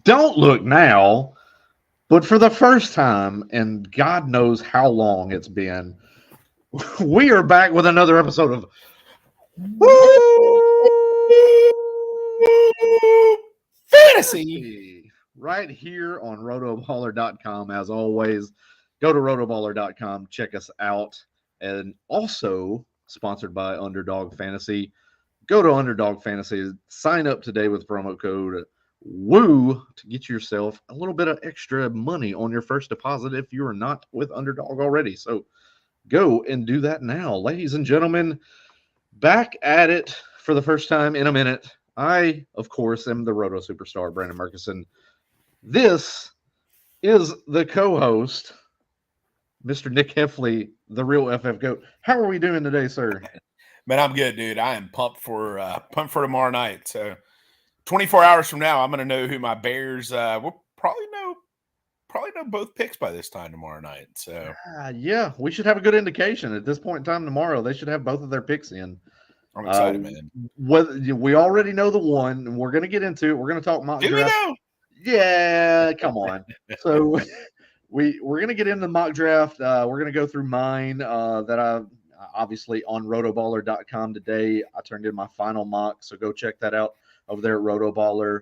Don't look now, but for the first time, and God knows how long it's been, we are back with another episode of Fantasy. right here on rotoballer.com. As always, go to rotoballer.com, check us out, and also sponsored by Underdog Fantasy. Go to Underdog Fantasy, sign up today with promo code WOO to get yourself a little bit of extra money on your first deposit if you are not with Underdog already. So go and do that now. Ladies and gentlemen, back at it for the first time in a minute. I, of course, am the Roto Superstar, Brandon Murchison. This is the co-host, Mr. Nick Hefley, the real FF Goat. How are we doing today, sir? Man, I'm good, dude. I am pumped for tomorrow night. So 24 hours from now, I'm gonna know who my Bears we'll probably know both picks by this time tomorrow night. So yeah, we should have a good indication at this point in time tomorrow. They should have both of their picks in. I'm excited, man. We already know the one, and we're going to get into it. We're going to talk mock Do draft. we know? Yeah, come on. So we're going to get into mock draft. We're going to go through mine that I obviously on rotoballer.com today. I turned in my final mock, so go check that out over there at Rotoballer.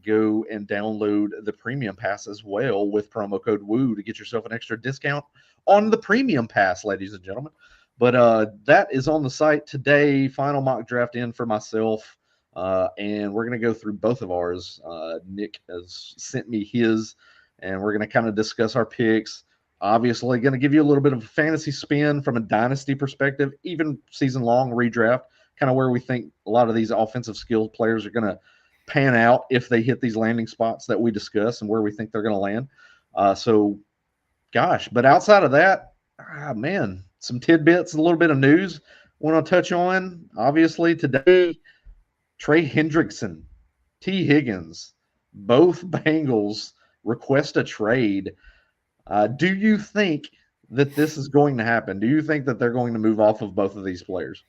Go and download the premium pass as well with promo code WOO to get yourself an extra discount on the premium pass, ladies and gentlemen. But that is on the site today. Final mock draft in for myself. And we're going to go through both of ours. Nick has sent me his, and we're going to kind of discuss our picks. Obviously, going to give you a little bit of a fantasy spin from a dynasty perspective, even season-long redraft, kind of where we think a lot of these offensive skilled players are going to pan out if they hit these landing spots that we discuss and where we think they're going to land. But outside of that, man, some tidbits, a little bit of news I want to touch on. Obviously, today, Trey Hendrickson, T. Higgins, both Bengals request a trade. Do you think that this is going to happen? Do you think that they're going to move off of both of these players?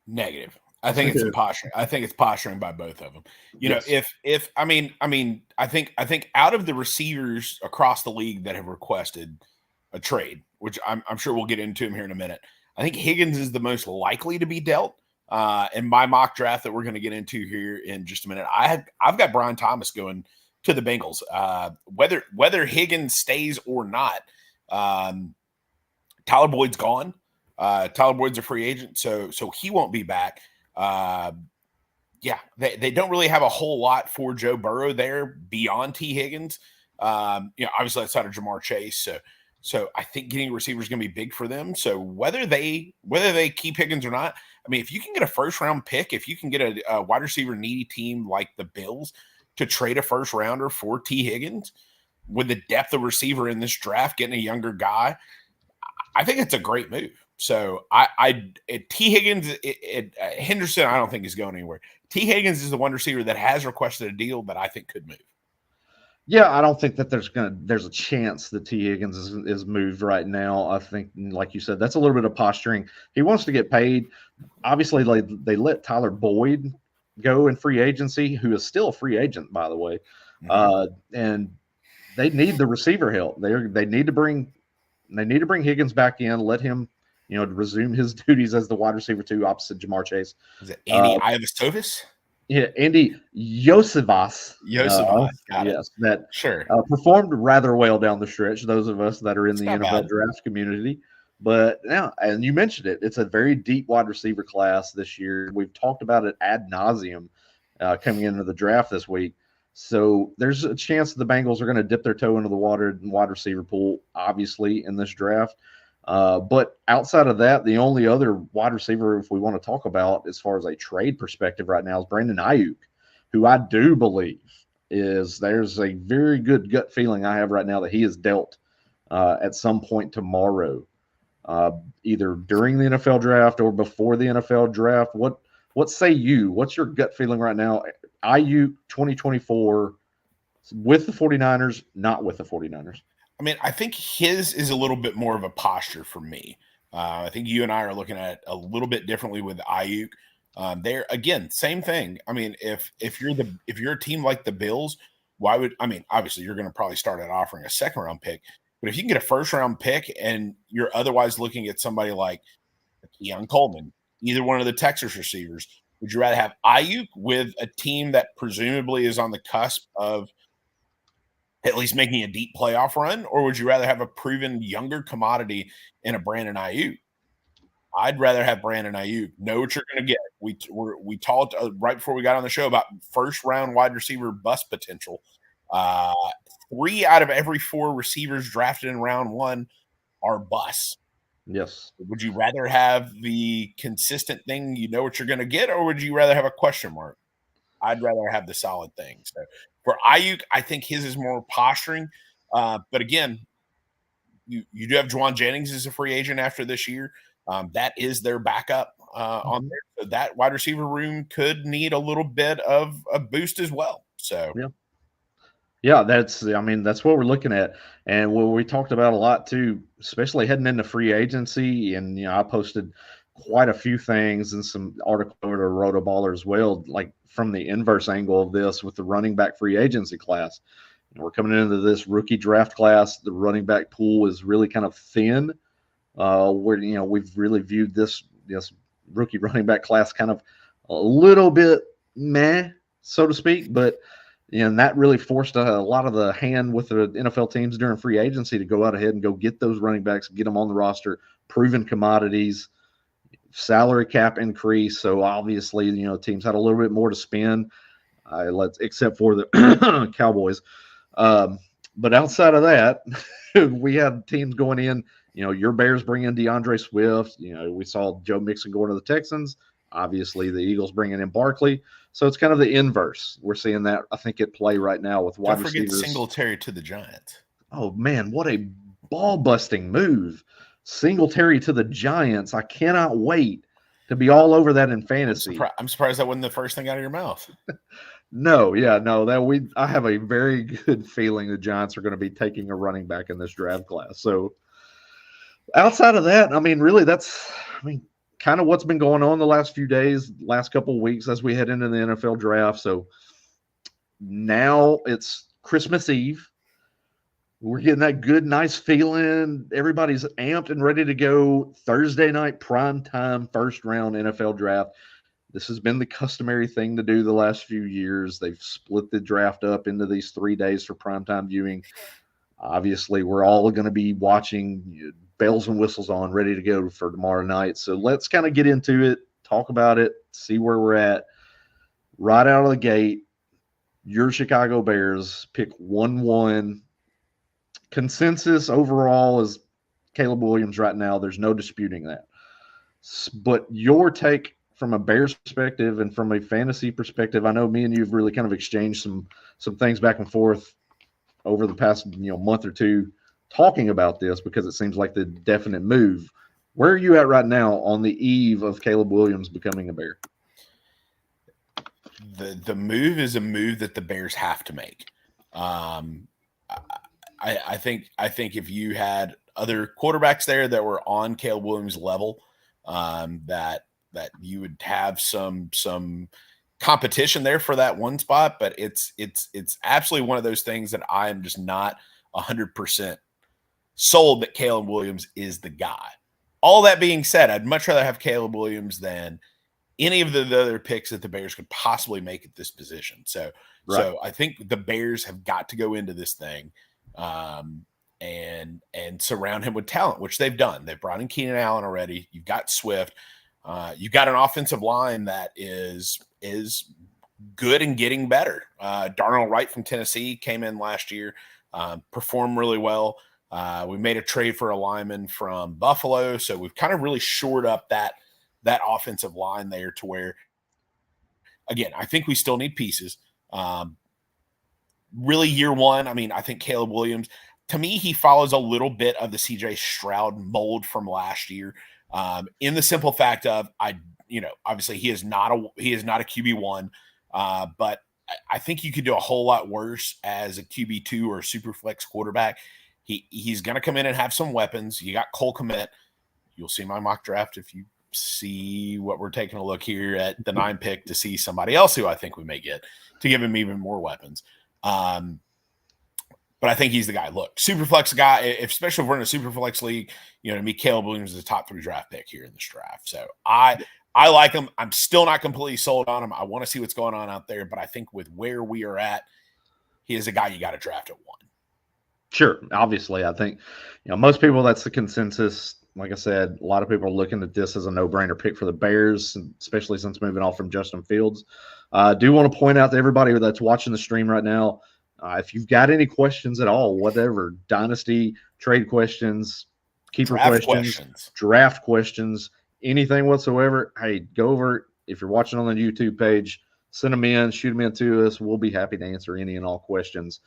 Negative. I think it's posturing. I think it's posturing by both of them. You know, if I mean, I think out of the receivers across the league that have requested a trade, which I'm sure we'll get into him here in a minute, I think Higgins is the most likely to be dealt. In my mock draft that we're going to get into here in just a minute, I've got Brian Thomas going to the Bengals. Whether Higgins stays or not, Tyler Boyd's gone. Tyler Boyd's a free agent, so he won't be back. They don't really have a whole lot for Joe Burrow there beyond T. Higgins. Obviously outside of Jamar Chase. So I think getting a receiver is going to be big for them. So whether they keep Higgins or not, I mean, if you can get a first round pick, if you can get a wide receiver needy team like the Bills to trade a first rounder for T. Higgins with the depth of receiver in this draft, getting a younger guy, I think it's a great move. So T. Higgins, Henderson, I don't think is going anywhere. T. Higgins is the one receiver that has requested a deal that I think could move. Yeah, I don't think that there's a chance that T. Higgins is moved right now. I think, like you said, that's a little bit of posturing. He wants to get paid. Obviously, they let Tyler Boyd go in free agency, who is still a free agent, by the way. Mm-hmm. And they need the receiver help. They need to bring Higgins back in, let him, resume his duties as the wide receiver 2 opposite Jamar Chase. Is it Andy Ivastovis? Yeah, Andy Yosivas. Yes, that sure performed rather well down the stretch. Those of us that are in the NFL draft community, but now, and you mentioned it, it's a very deep wide receiver class this year. We've talked about it ad nauseum coming into the draft this week. So there's a chance the Bengals are going to dip their toe into the water and wide receiver pool, obviously, in this draft. But outside of that, the only other wide receiver, if we want to talk about as far as a trade perspective right now, is Brandon Ayuk, who I do believe there's a very good gut feeling I have right now that he is dealt at some point tomorrow, either during the NFL draft or before the NFL draft. What say you? What's your gut feeling right now? Ayuk 2024 with the 49ers, not with the 49ers. I mean, I think his is a little bit more of a posture for me. I think you and I are looking at it a little bit differently with Ayuk. There again, same thing. I mean, if you're a team like the Bills, why would obviously you're going to probably start out offering a second round pick, but if you can get a first round pick and you're otherwise looking at somebody like Keon Coleman, either one of the Texas receivers, would you rather have Ayuk with a team that presumably is on the cusp of at least making a deep playoff run, or would you rather have a proven younger commodity in a Brandon Ayuk? I'd rather have Brandon Ayuk. Know what you're going to get. We talked right before we got on the show about first round wide receiver bust potential. 3 out of every 4 receivers drafted in round 1 are busts. Yes. Would you rather have the consistent thing, you know what you're going to get, or would you rather have a question mark? I'd rather have the solid thing. So for Ayuk, I think his is more posturing. But again, you do have Juwan Jennings as a free agent after this year. That is their backup on there. So that wide receiver room could need a little bit of a boost as well. So yeah, that's what we're looking at, and what we talked about a lot too, especially heading into free agency. And I posted quite a few things and some articles over to Rotoballer as well, like from the inverse angle of this with the running back free agency class. We're coming into this rookie draft class. The running back pool is really kind of thin. Where we've really viewed this rookie running back class kind of a little bit meh, so to speak, but and that really forced a lot of the hand with the NFL teams during free agency to go out ahead and go get those running backs, get them on the roster, proven commodities, salary cap increase. So obviously, teams had a little bit more to spend, except for the Cowboys. But outside of that, we had teams going in. Your Bears bring in DeAndre Swift. We saw Joe Mixon going to the Texans. Obviously, the Eagles bringing in Barkley. So it's kind of the inverse. We're seeing that, I think, at play right now with wide receivers. Don't forget Singletary to the Giants. Oh, man, what a ball-busting move. Singletary to the Giants. I cannot wait to be all over that in fantasy. I'm surprised that wasn't the first thing out of your mouth. I have a very good feeling the Giants are going to be taking a running back in this draft class. So outside of that, really kind of what's been going on the last few days, last couple of weeks as we head into the NFL draft. So now it's Christmas Eve. We're getting that good, nice feeling. Everybody's amped and ready to go. Thursday night, prime time, first round NFL draft. This has been the customary thing to do the last few years. They've split the draft up into these 3 days for primetime viewing. Obviously, we're all going to be watching bells and whistles on, ready to go for tomorrow night. So let's kind of get into it, talk about it, see where we're at. Right out of the gate, your Chicago Bears pick 1-1. Consensus overall is Caleb Williams right now. There's no disputing that. But your take from a Bears perspective and from a fantasy perspective, I know me and you have really kind of exchanged some things back and forth over the past month or two talking about this, because it seems like the definite move. Where are you at right now on the eve of Caleb Williams becoming a Bear? The move is a move that the Bears have to make. I think if you had other quarterbacks there that were on Caleb Williams' level, that you would have some competition there for that one spot. But it's absolutely one of those things that I am just not 100% sold that Caleb Williams is the guy. All that being said, I'd much rather have Caleb Williams than any of the other picks that the Bears could possibly make at this position. So I think the Bears have got to go into this thing and surround him with talent, which they've done. They've brought in Keenan Allen already. You've got Swift. You've got an offensive line that is good and getting better. Darnell Wright from Tennessee came in last year, performed really well. We made a trade for a lineman from Buffalo, so we've kind of really shored up that offensive line there to where, again, I think we still need pieces. Really, year one, I think Caleb Williams, to me, he follows a little bit of the CJ Stroud mold from last year. In the simple fact of, obviously he is not a QB1, but I think you could do a whole lot worse as a QB2 or a super flex quarterback. He's going to come in and have some weapons. You got Cole Kmet. You'll see my mock draft if you see what we're taking a look here at the 9 pick to see somebody else who I think we may get to give him even more weapons. But I think he's the guy. Look, super flex guy, especially if we're in a super flex league, to me, Caleb Williams is a top 3 draft pick here in this draft. So I like him. I'm still not completely sold on him. I want to see what's going on out there, but I think with where we are at, he is a guy you got to draft at 1. Sure. Obviously, I think, most people, that's the consensus. Like I said, a lot of people are looking at this as a no-brainer pick for the Bears, especially since moving off from Justin Fields. I do want to point out to everybody that's watching the stream right now, if you've got any questions at all, whatever, dynasty, trade questions, keeper questions, draft questions, anything whatsoever, hey, go over. If you're watching on the YouTube page, send them in, shoot them in to us. We'll be happy to answer any and all questions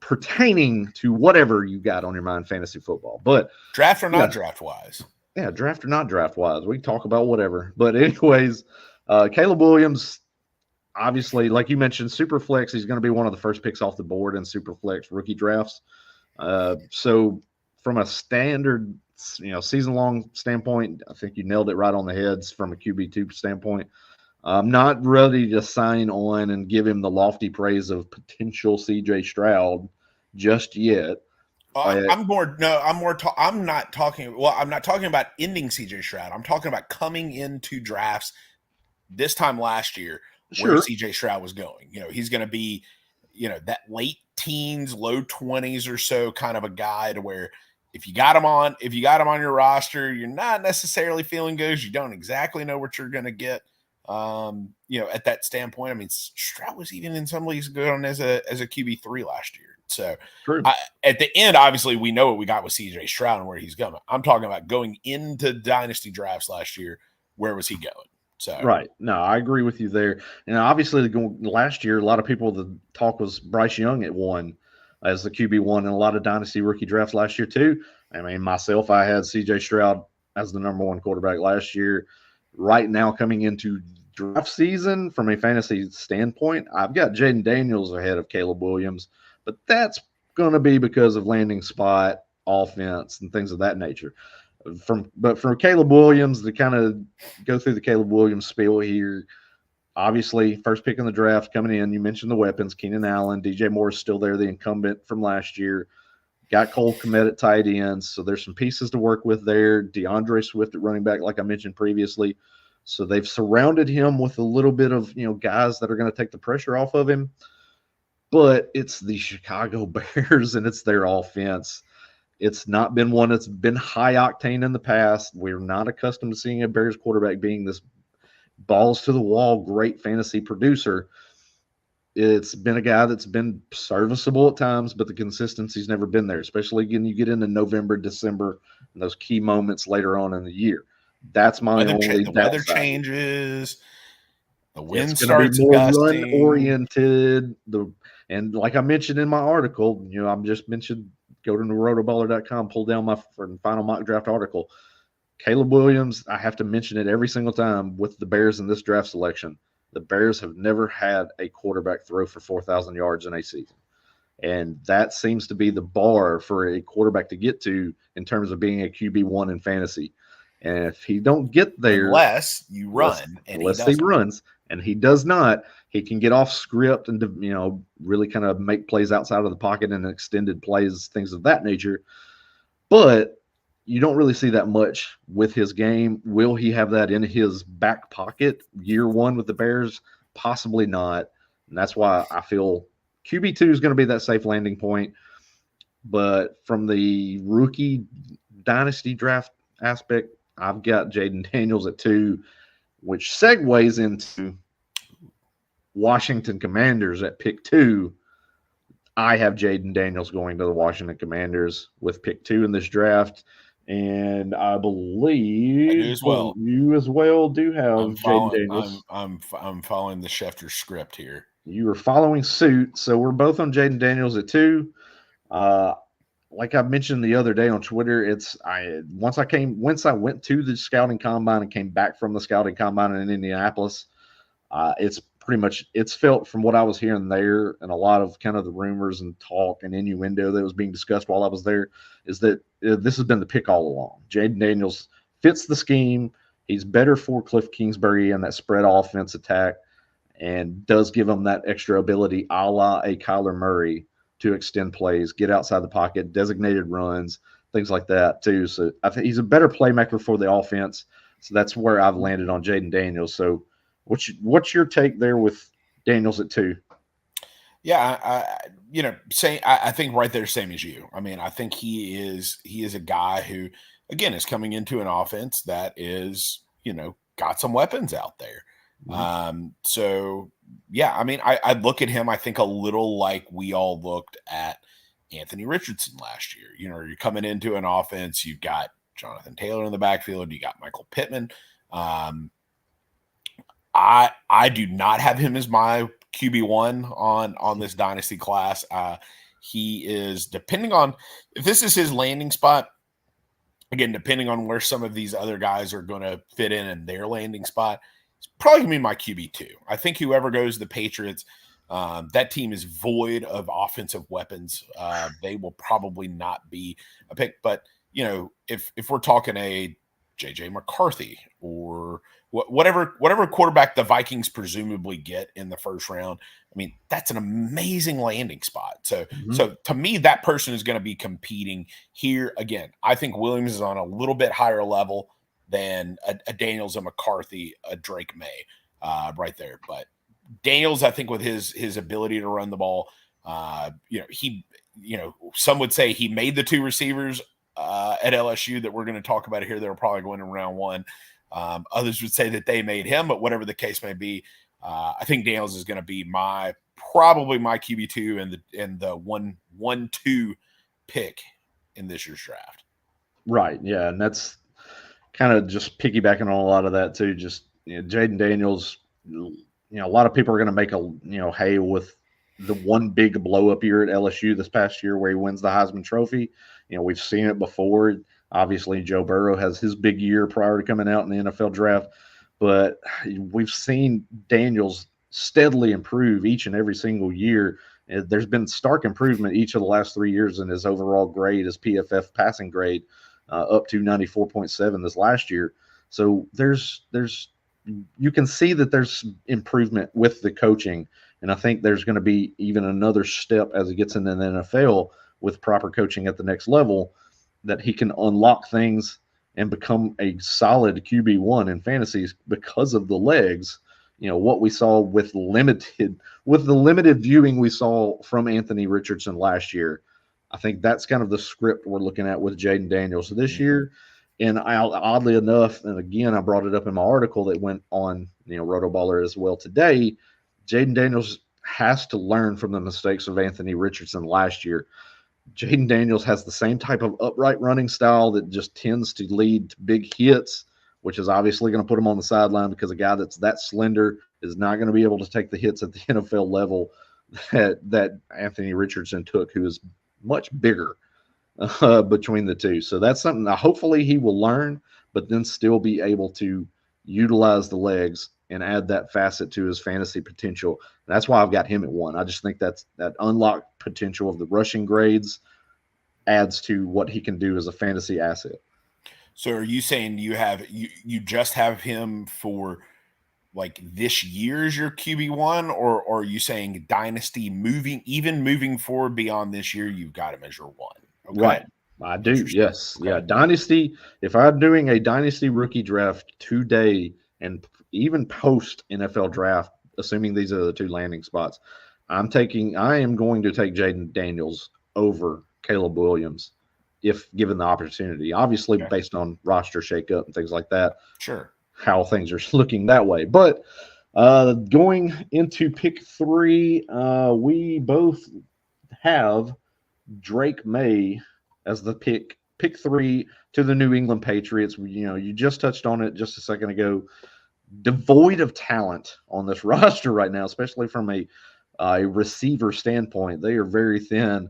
pertaining to whatever you got on your mind, fantasy football. But draft or not draft wise. Yeah, draft or not draft wise. We can talk about whatever. But anyways, Caleb Williams, obviously, like you mentioned, super flex, he's going to be one of the first picks off the board in super flex rookie drafts. So from a standard, season long standpoint, I think you nailed it right on the heads from a QB2 standpoint. I'm not ready to sign on and give him the lofty praise of potential CJ Stroud just yet. I'm not talking about ending CJ Stroud. I'm talking about coming into drafts this time last year where CJ Stroud was going. He's going to be, that late teens, low 20s or so kind of a guy to where if you got him on your roster, you're not necessarily feeling good. You don't exactly know what you're going to get. At that standpoint, I mean, Stroud was even in some leagues good on as a QB3 last year. So at the end, obviously, we know what we got with CJ Stroud and where he's going. I'm talking about going into dynasty drafts last year. Where was he going? So right. No, I agree with you there. And obviously, last year, a lot of people, the talk was Bryce Young at 1 as the QB1 in a lot of dynasty rookie drafts last year too. I mean, myself, I had CJ Stroud as the number 1 quarterback last year. Right now, coming into draft season, from a fantasy standpoint, I've got Jaden Daniels ahead of Caleb Williams, but that's going to be because of landing spot, offense, and things of that nature. But for Caleb Williams, to kind of go through the Caleb Williams spiel here, obviously, first pick in the draft coming in, you mentioned the weapons, Keenan Allen, DJ Moore is still there, the incumbent from last year. Got Cole Kmet at tight ends, so there's some pieces to work with there. DeAndre Swift at running back, like I mentioned previously. So they've surrounded him with a little bit of, guys that are going to take the pressure off of him. But it's the Chicago Bears, and it's their offense. It's not been one that's been high octane in the past. We're not accustomed to seeing a Bears quarterback being this balls to the wall, great fantasy producer. It's been a guy that's been serviceable at times, but the consistency's never been there, especially when you get into November, December, and those key moments later on in the year. That's my only downside. The weather changes. The wind starts be more run-oriented. And like I mentioned in my article, I'm just mentioned, go to rotoballer.com, pull down my final mock draft article. Caleb Williams, I have to mention it every single time with the Bears in this draft selection. The Bears have never had a quarterback throw for 4,000 yards in a season. And that seems to be the bar for a quarterback to get to in terms of being a QB1 in fantasy. And if he don't get there, unless he runs, and he does not, he can get off script and really kind of make plays outside of the pocket and extended plays, things of that nature. But you don't really see that much with his game. Will he have that in his back pocket year 1 with the Bears? Possibly not. And that's why I feel QB2 is going to be that safe landing point. But from the rookie dynasty draft aspect, I've got Jaden Daniels at 2, which segues into Washington Commanders at pick 2. I have Jaden Daniels going to the Washington Commanders with pick 2 in this draft. And I believe you as well do have Jaden Daniels. I'm following the Schefter script here. You are following suit, so we're both on Jaden Daniels at 2. Like I mentioned the other day on Twitter, once I went to the scouting combine and came back from the scouting combine in Indianapolis, it's felt from what I was hearing there and a lot of kind of the rumors and talk and innuendo that was being discussed while I was there is that this has been the pick all along. Jaden Daniels fits the scheme. He's better for Cliff Kingsbury in that spread offense attack, and does give him that extra ability, a la a Kyler Murray, to extend plays, get outside the pocket, designated runs, things like that too. So I think he's a better playmaker for the offense. So that's where I've landed on Jaden Daniels. So what's your take there with Daniels at 2? Yeah, I think right there, same as you. I mean, I think he is a guy who, again, is coming into an offense that is, got some weapons out there. So yeah, I mean, I look at him, I think a little like we all looked at Anthony Richardson last year. You're coming into an offense, you've got Jonathan Taylor in the backfield, you got Michael Pittman. I do not have him as my QB1 on this dynasty class. He is, depending on if this is his landing spot, again, depending on where some of these other guys are going to fit in their landing spot, it's probably going to be my QB2. I think whoever goes to the Patriots, that team is void of offensive weapons. They will probably not be a pick. But, if we're talking a J.J. McCarthy or whatever quarterback the Vikings presumably get in the first round, I mean, that's an amazing landing spot. So to me, that person is going to be competing here. Again, I think Williams is on a little bit higher level than a Daniels, a McCarthy, a Drake May right there. But Daniels, I think with his ability to run the ball, some would say he made the 2 receivers at LSU that we're going to talk about here that are probably going in round 1. Others would say that they made him, but whatever the case may be, I think Daniels is going to be probably my QB2 and the 1-2 pick in this year's draft. Right. Yeah. And that's kind of just piggybacking on a lot of that too. Just, Jaden Daniels, a lot of people are going to make hay with the one big blow up year at LSU this past year where he wins the Heisman Trophy. We've seen it before. Obviously, Joe Burrow has his big year prior to coming out in the NFL draft, but we've seen Daniels steadily improve each and every single year. There's been stark improvement each of the last 3 years in his overall grade, his PFF passing grade, up to 94.7 this last year. So you can see that there's improvement with the coaching, and I think there's going to be even another step as he gets into the NFL with proper coaching at the next level, that he can unlock things and become a solid QB1 in fantasies because of the legs. What we saw with the limited viewing we saw from Anthony Richardson last year. I think that's kind of the script we're looking at with Jaden Daniels this year. And oddly enough, and again, I brought it up in my article that went on, Rotoballer as well today, Jaden Daniels has to learn from the mistakes of Anthony Richardson last year. Jaden Daniels has the same type of upright running style that just tends to lead to big hits, which is obviously going to put him on the sideline because a guy that's that slender is not going to be able to take the hits at the NFL level that Anthony Richardson took, who is much bigger between the two. So that's something that hopefully he will learn, but then still be able to utilize the legs and add that facet to his fantasy potential. That's why I've got him at 1. I just think that unlocked potential of the rushing grades adds to what he can do as a fantasy asset. So are you saying you just have him for like this year as your QB1, or are you saying dynasty moving forward beyond this year, you've got him as your 1? Okay. Right. I do. Yes. Okay. Yeah. Dynasty. If I'm doing a dynasty rookie draft today and even post NFL draft, assuming these are the 2 landing spots, I am going to take Jaden Daniels over Caleb Williams if given the opportunity. Obviously, based on roster shakeup and things like that. Sure. How things are looking that way. But going into pick 3, we both have Drake May as the pick 3 to the New England Patriots. You just touched on it just a second ago. Devoid of talent on this roster right now, especially from a receiver standpoint. They are very thin.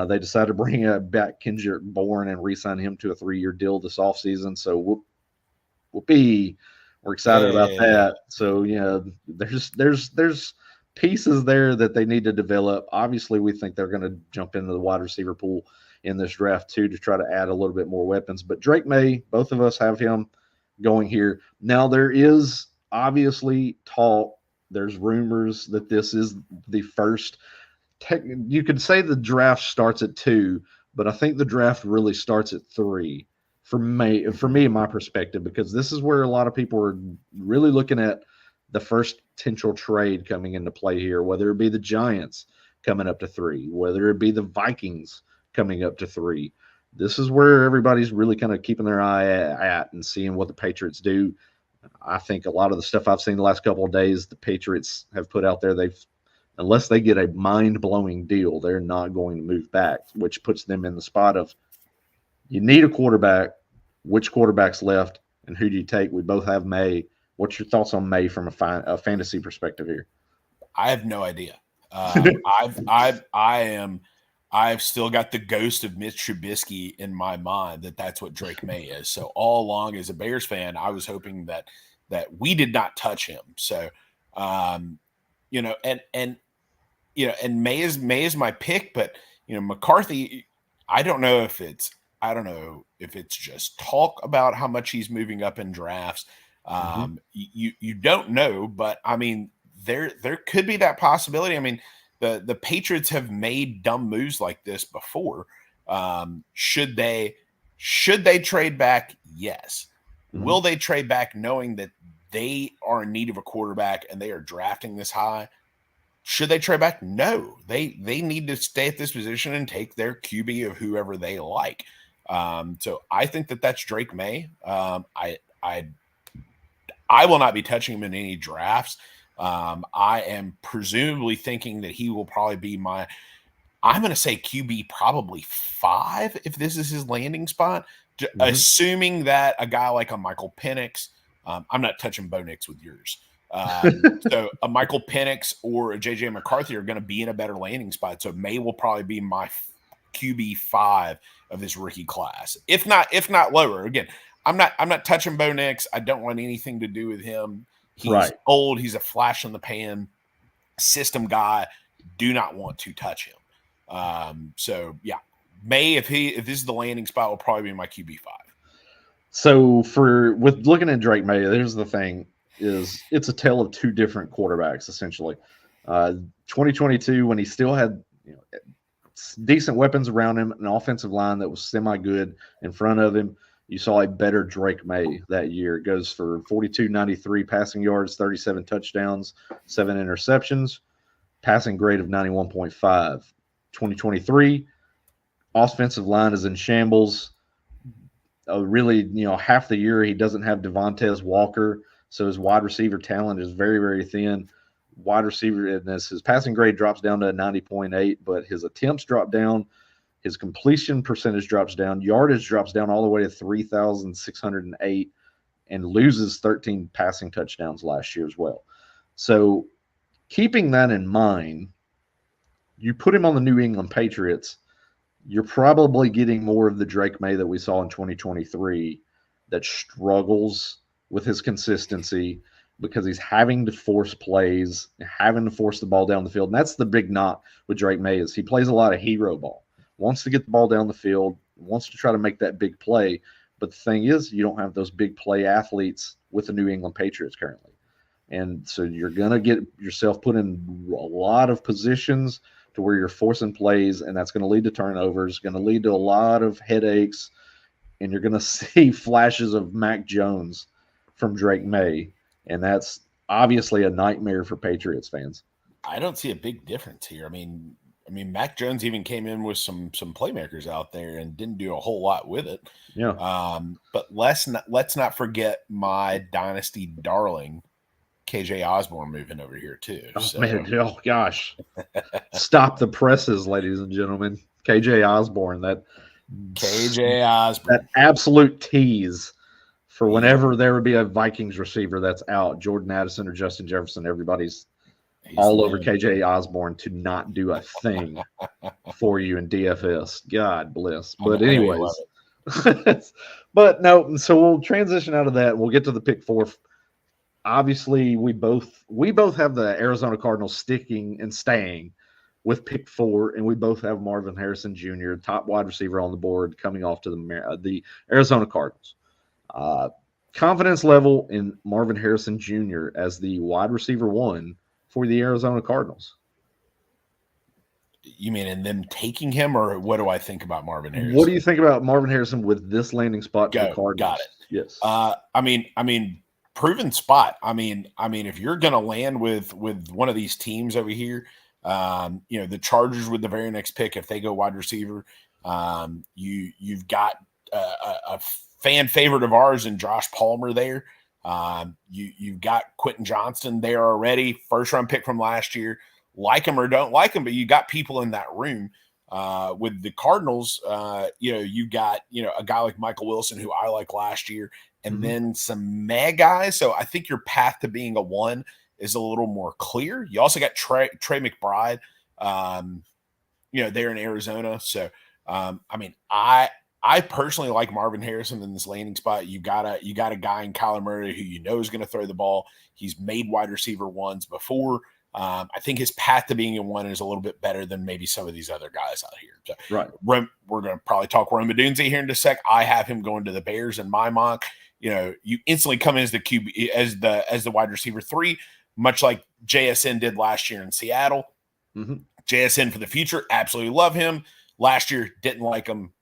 They decided to bring back Kendrick Bourne and re-sign him to a 3-year deal this offseason. So whoopee. We're excited about that. So, there's pieces there that they need to develop. Obviously, we think they're going to jump into the wide receiver pool in this draft too to try to add a little bit more weapons. But Drake May, both of us have him going here. Now, there is obviously talk, there's rumors that this is the first. You could say the draft starts at 2, but I think the draft really starts at 3 for me, in my perspective, because this is where a lot of people are really looking at the first potential trade coming into play here, whether it be the Giants coming up to 3, whether it be the Vikings coming up to 3. This is where everybody's really kind of keeping their eye at and seeing what the Patriots do. I think a lot of the stuff I've seen the last couple of days, the Patriots have put out there, unless they get a mind-blowing deal, they're not going to move back, which puts them in the spot of, you need a quarterback. Which quarterback's left, and who do you take? We both have May. What's your thoughts on May from a fantasy perspective here? I have no idea. I've still got the ghost of Mitch Trubisky in my mind that's what Drake May is. So all along as a Bears fan, I was hoping that we did not touch him. So, and May is my pick, but McCarthy, I don't know if it's just talk about how much he's moving up in drafts. You don't know, but I mean, there could be that possibility. I mean, the Patriots have made dumb moves like this before. Should they trade back? Yes. Will they trade back knowing that they are in need of a quarterback and they are drafting this high? Should they trade back? No. They need to stay at this position and take their QB of whoever they like. So I think that's Drake May. I will not be touching him in any drafts. I am presumably thinking that he will probably be I'm going to say QB probably 5 if this is his landing spot, assuming that a guy like a Michael Penix, I'm not touching Bo Nix with yours. So a Michael Penix or a JJ McCarthy are going to be in a better landing spot. So May will probably be my QB 5 of this rookie class, if not lower. Again, I'm not touching Bo Nix. I don't want anything to do with him. He's old. He's a flash in the pan system guy. Do not want to touch him. So yeah, May, if this is the landing spot, will probably be my QB 5. So with looking at Drake May, there's the thing is it's a tale of 2 different quarterbacks essentially. 2022 when he still had decent weapons around him, an offensive line that was semi-good in front of him. You saw a better Drake May that year. It goes for 4,293 passing yards, 37 touchdowns, 7 interceptions, passing grade of 91.5. 2023, offensive line is in shambles. Really, half the year he doesn't have Devontae Walker, so his wide receiver talent is very, very thin. Wide receiver, and his passing grade drops down to 90.8, but his attempts drop down. His completion percentage drops down. Yardage drops down all the way to 3,608 and loses 13 passing touchdowns last year as well. So keeping that in mind, you put him on the New England Patriots, you're probably getting more of the Drake May that we saw in 2023 that struggles with his consistency because he's having to force plays, having to force the ball down the field. And that's the big knock with Drake May is he plays a lot of hero ball. Wants to get the ball down the field, wants to try to make that big play. But the thing is, you don't have those big play athletes with the New England Patriots currently. And so you're going to get yourself put in a lot of positions to where you're forcing plays, and that's going to lead to turnovers, going to lead to a lot of headaches, and you're going to see flashes of Mac Jones from Drake May, and that's obviously a nightmare for Patriots fans. I don't see a big difference here. I mean, Mac Jones even came in with some playmakers out there and didn't do a whole lot with it. Yeah. But let's not forget my dynasty darling, KJ Osborne, moving over here too. Oh gosh. Stop the presses, ladies and gentlemen. KJ Osborne, that absolute tease for whenever there would be a Vikings receiver that's out, Jordan Addison or Justin Jefferson, everybody's all over KJ Osborne to not do a thing for you in DFS. God bless. But anyways, but no, so we'll transition out of that. We'll get to the pick 4. Obviously, we both have the Arizona Cardinals sticking and staying with pick 4, and we both have Marvin Harrison Jr., top wide receiver on the board, coming off to the Arizona Cardinals. confidence level in Marvin Harrison Jr. as the wide receiver 1 for the Arizona Cardinals. You mean in them taking him, or what do I think about Marvin Harrison? What do you think about Marvin Harrison with this landing spot to the Cardinals? Got it. Yes. I mean, proven spot. I mean, if you're going to land with one of these teams over here, the Chargers with the very next pick, if they go wide receiver, you've got a fan favorite of ours in Josh Palmer there. You've got Quentin Johnston there already, first round pick from last year. Like him or don't like him, but you got people in that room. With the Cardinals, you got a guy like Michael Wilson, who I like last year, and then some meh guys. So I think your path to being a 1 is a little more clear. You also got Trey McBride, there in Arizona. So I personally like Marvin Harrison in this landing spot. You got a guy in Kyler Murray who is going to throw the ball. He's made wide receiver 1s before. I think his path to being in 1 is a little bit better than maybe some of these other guys out here. So, right. We're going to probably talk Rome Odunze here in a sec. I have him going to the Bears in my mock. You instantly come in as the QB, as the wide receiver 3, much like JSN did last year in Seattle. JSN for the future, absolutely love him. Last year, didn't like him.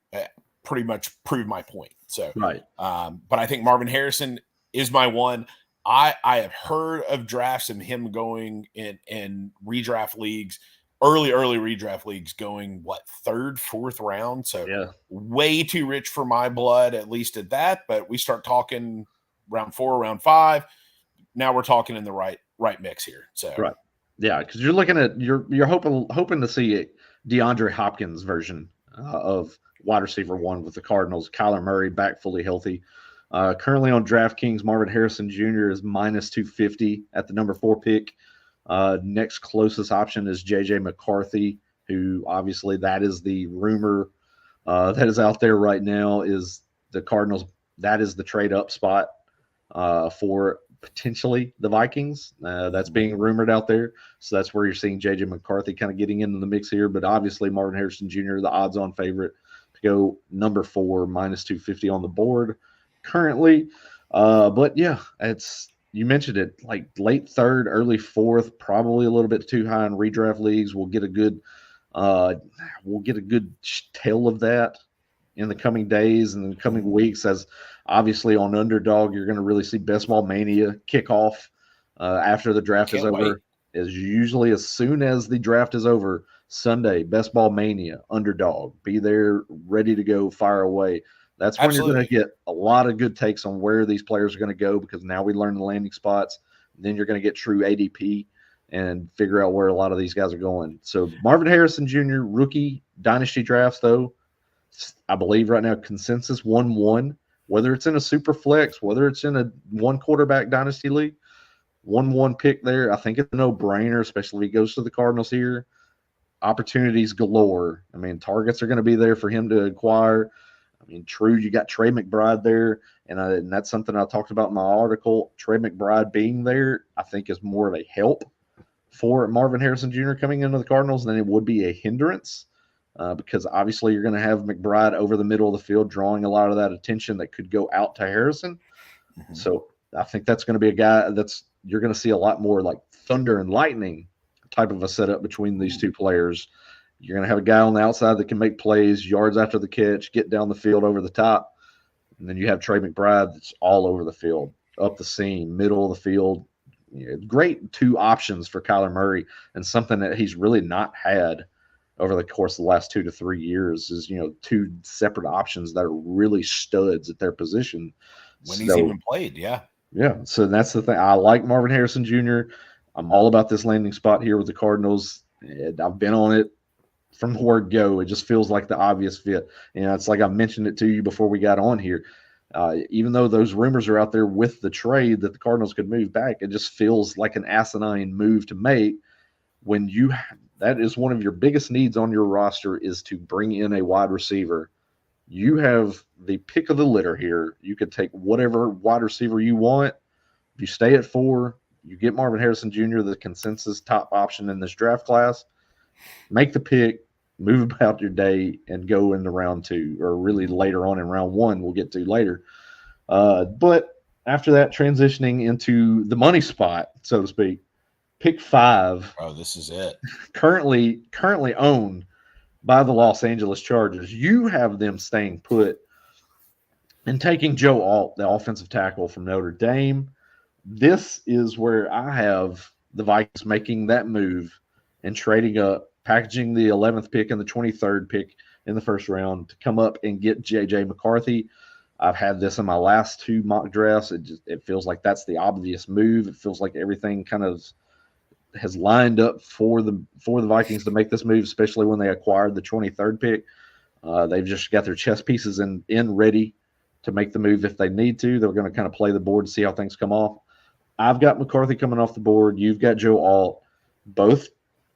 Pretty much proved my point. So, right. But I think Marvin Harrison is my 1. I have heard of drafts and him going in redraft leagues, early redraft leagues, going 3rd, 4th round. So way too rich for my blood, at least at that. But we start talking round 4, round 5. Now we're talking in the right mix here. So right, yeah, because you're looking at you're hoping to see a DeAndre Hopkins version of wide receiver 1 with the Cardinals. Kyler Murray back fully healthy. Currently on DraftKings, Marvin Harrison Jr. is minus 250 at the number 4 pick. Next closest option is J.J. McCarthy, who obviously that is the rumor that is out there right now, is the Cardinals. That is the trade up spot for potentially the Vikings. That's being rumored out there. So that's where you're seeing J.J. McCarthy kind of getting into the mix here. But obviously Marvin Harrison Jr., the odds-on favorite to go number 4, minus 250 on the board currently. But yeah, you mentioned it, like late 3rd, early 4th, probably a little bit too high in redraft leagues. We'll get a good tale of that in the coming days and the coming weeks, as obviously on Underdog you're going to really see Best Ball Mania kick off after the draft is over. Is usually as soon as the draft is over, Sunday, Best Ball Mania, Underdog, be there, ready to go, fire away. That's when you're going to get a lot of good takes on where these players are going to go, because now we learn the landing spots. Then you're going to get true ADP and figure out where a lot of these guys are going. So Marvin Harrison Jr., rookie dynasty drafts, though, I believe right now consensus 1-1, whether it's in a super flex, whether it's in a 1 quarterback dynasty league, 1-1 pick there. I think it's a no-brainer, especially if he goes to the Cardinals here. Opportunities galore. I mean, targets are going to be there for him to acquire. I mean, true, you got Trey McBride there, and that's something I talked about in my article. Trey McBride being there, I think, is more of a help for Marvin Harrison Jr. coming into the Cardinals than it would be a hindrance, because obviously you're going to have McBride over the middle of the field, drawing a lot of that attention that could go out to Harrison. So I think that's going to be a guy you're going to see a lot more like thunder and lightning type of a setup between these two players. You're going to have a guy on the outside that can make plays, yards after the catch, get down the field over the top. And then you have Trey McBride that's all over the field, up the seam, middle of the field. Great 2 options for Kyler Murray, and something that he's really not had over the course of the last 2 to 3 years is, 2 separate options that are really studs at their position. When he's even played, yeah. Yeah, so that's the thing. I like Marvin Harrison Jr. I'm all about this landing spot here with the Cardinals. I've been on it from the word go. It just feels like the obvious fit. It's like I mentioned it to you before we got on here. Even though those rumors are out there with the trade that the Cardinals could move back, it just feels like an asinine move to make when that is one of your biggest needs on your roster, is to bring in a wide receiver. You have the pick of the litter here. You could take whatever wide receiver you want. If you stay at 4, you get Marvin Harrison Jr., the consensus top option in this draft class. Make the pick, move about your day, and go into round 2, or really later on in round 1 we'll get to later. But after that, transitioning into the money spot, so to speak, pick 5, Oh, this is it. currently owned by the Los Angeles Chargers. You have them staying put and taking Joe Alt, the offensive tackle from Notre Dame. This is where I have the Vikings making that move and trading up, packaging the 11th pick and the 23rd pick in the first round to come up and get J.J. McCarthy. I've had this in my last 2 mock drafts. It feels like that's the obvious move. It feels like everything kind of has lined up for the Vikings to make this move, especially when they acquired the 23rd pick. They've just got their chess pieces in ready to make the move if they need to. They're going to kind of play the board and see how things come off. I've got McCarthy coming off the board. You've got Joe Alt. Both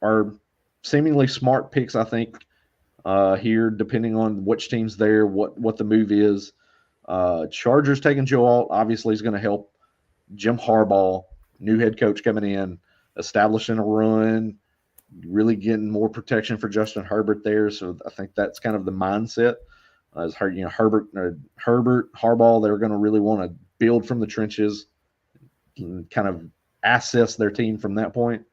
are seemingly smart picks, I think, here, depending on which team's there, what the move is. Chargers taking Joe Alt obviously is going to help Jim Harbaugh, new head coach coming in, establishing a run, really getting more protection for Justin Herbert there. So I think that's kind of the mindset. As Herbert, Harbaugh, they're going to really want to build from the trenches and kind of assess their team from that point.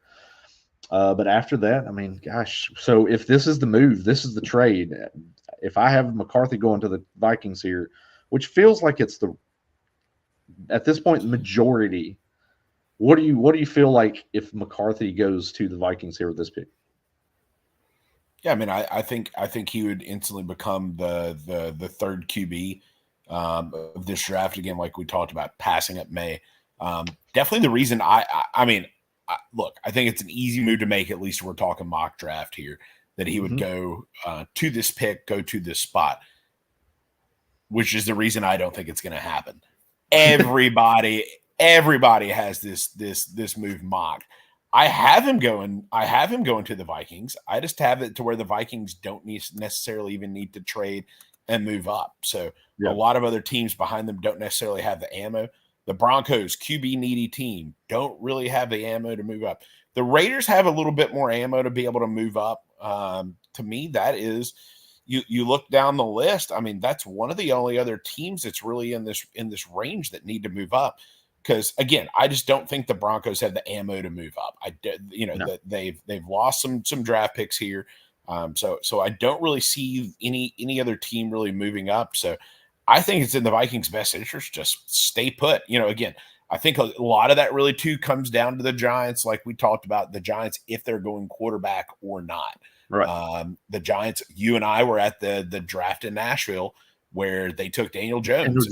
But after that, I mean, gosh, so if this is the move, this is the trade. If I have McCarthy going to the Vikings here, which feels like it's at this point, majority. What do you feel like if McCarthy goes to the Vikings here with this pick? Yeah, I mean, I think he would instantly become the third QB of this draft again, like we talked about, passing up May. Definitely the reason look, I think it's an easy move to make. At least we're talking mock draft here, that he would go to this pick, go to this spot, which is the reason I don't think it's going to happen. Everybody has this move mocked. I have him going to the Vikings. I just have it to where the Vikings don't necessarily even need to trade and move up. So a lot of other teams behind them don't necessarily have the ammo. The Broncos, QB needy team, don't really have the ammo to move up. The Raiders have a little bit more ammo to be able to move up. To me, that is, you look down the list. I mean, that's one of the only other teams that's really in this range that need to move up. Because again, I just don't think the Broncos have the ammo to move up. That they've lost some draft picks here, so I don't really see any other team really moving up. So I think it's in the Vikings' best interest just stay put. Again, I think a lot of that really too comes down to the Giants, like we talked about the Giants if they're going quarterback or not. Right. The Giants, you and I were at the draft in Nashville where they took Daniel Jones,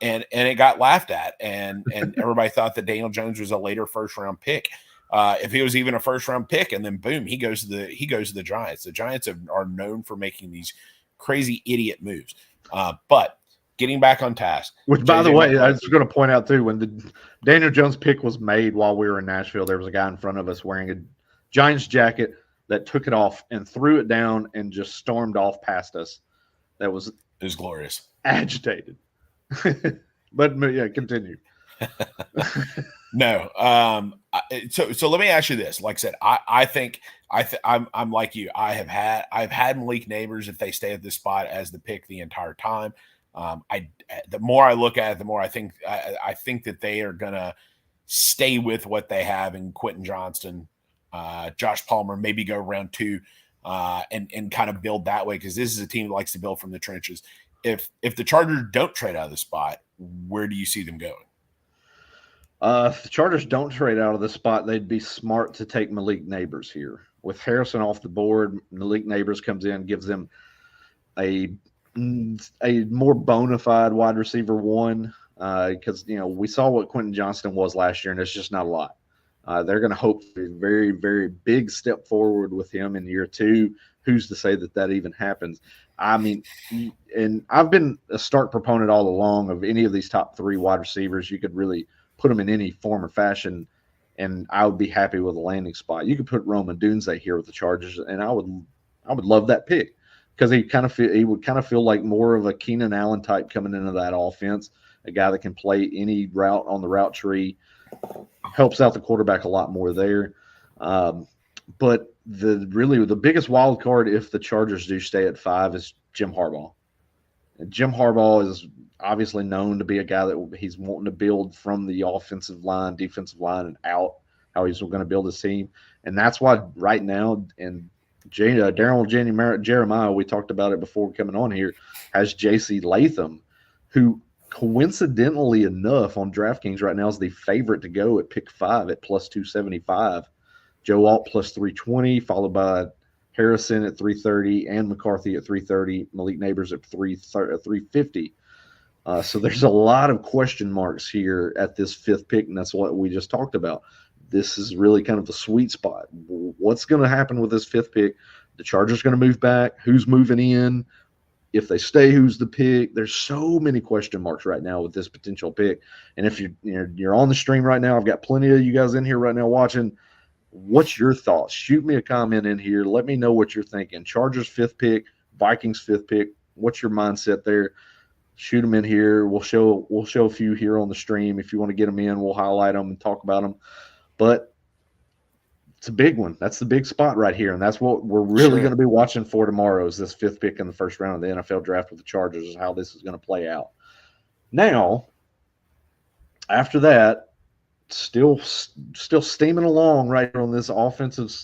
and it got laughed at, and everybody thought that Daniel Jones was a later first round pick. If he was even a first round pick, and then boom, he goes to the Giants. The Giants are known for making these crazy idiot moves. But getting back on task, which by the way, I was going to point out too, when the Daniel Jones pick was made while we were in Nashville, there was a guy in front of us wearing a Giants jacket that took it off and threw it down and just stormed off past us. It was glorious. Agitated. But yeah, continue. No. So let me ask you this. Like I said, I think I'm like you. I've had Malik Neighbors, if they stay at this spot, as the pick the entire time. The more I look at it, the more I think that they are gonna stay with what they have in Quentin Johnston, Josh Palmer, maybe go round 2. And kind of build that way, because this is a team that likes to build from the trenches. If the Chargers don't trade out of the spot, where do you see them going? If the Chargers don't trade out of the spot, they'd be smart to take Malik Neighbors here. With Harrison off the board, Malik Neighbors comes in, gives them a more bona fide wide receiver 1, because we saw what Quentin Johnston was last year, and it's just not a lot. They're going to hope for a very, very big step forward with him in year 2. Who's to say that even happens? I mean, and I've been a stark proponent all along of any of these top 3 wide receivers. You could really put them in any form or fashion, and I would be happy with a landing spot. You could put Rome Odunze here with the Chargers, and I would love that pick, because he would kind of feel like more of a Keenan Allen type coming into that offense, a guy that can play any route on the route tree. Helps out the quarterback a lot more there. But the biggest wild card, if the Chargers do stay at 5, is Jim Harbaugh. And Jim Harbaugh is obviously known to be a guy that he's wanting to build from the offensive line, defensive line, and out, how he's going to build his team. And that's why right now, and Daryl Jeremiah, we talked about it before coming on here, has J.C. Latham, who coincidentally enough on DraftKings right now is the favorite to go at pick 5 at plus 275. Joe Alt plus 320, followed by Harrison at 330 and McCarthy at 330, Malik Neighbors at 350. So there's a lot of question marks here at this 5th pick, and that's what we just talked about. This is really kind of the sweet spot. What's going to happen with this 5th pick? The Chargers going to move back? Who's moving in? If they stay, who's the pick? There's so many question marks right now with this potential pick. And if you're on the stream right now, I've got plenty of you guys in here right now watching. What's your thoughts? Shoot me a comment in here. Let me know what you're thinking. Chargers 5th pick, Vikings 5th pick. What's your mindset there? Shoot them in here. We'll show a few here on the stream. If you want to get them in, we'll highlight them and talk about them. But it's a big one. That's the big spot right here, and that's what we're really going to be watching for tomorrow is this 5th pick in the first round of the NFL draft with the Chargers, is how this is going to play out. Now, after that, still steaming along right on this offensive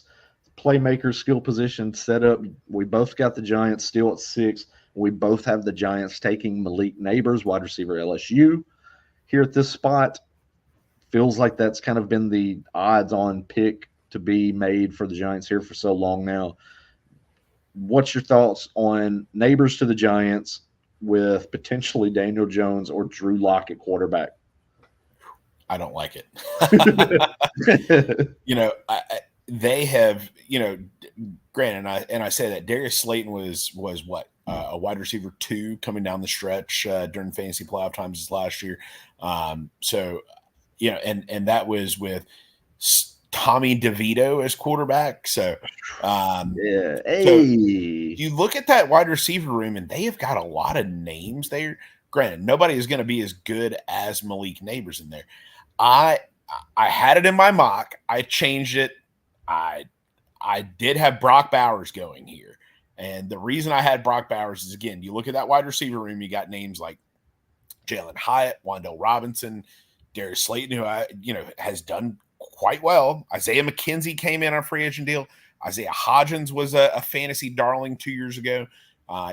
playmaker skill position setup. We both got the Giants still at 6. We both have the Giants taking Malik Neighbors, wide receiver LSU, here at this spot. Feels like that's kind of been the odds-on pick to be made for the Giants here for so long now. What's your thoughts on Neighbors to the Giants with potentially Daniel Jones or Drew Lock at quarterback? I don't like it. They have, granted, and I say that Darius Slayton was what, a wide receiver 2 coming down the stretch during fantasy playoff times this last year. And that was with Tommy DeVito as quarterback. So, Hey. So you look at that wide receiver room, and they have got a lot of names there. Granted, nobody is going to be as good as Malik Neighbors in there. I had it in my mock. I changed it. I did have Brock Bowers going here. And the reason I had Brock Bowers is, again, you look at that wide receiver room, you got names like Jalen Hyatt, Wan'Dale Robinson, Darius Slayton, who has done quite well. Isaiah McKenzie came in on a free agent deal. Isaiah Hodgins was a fantasy darling 2 years ago.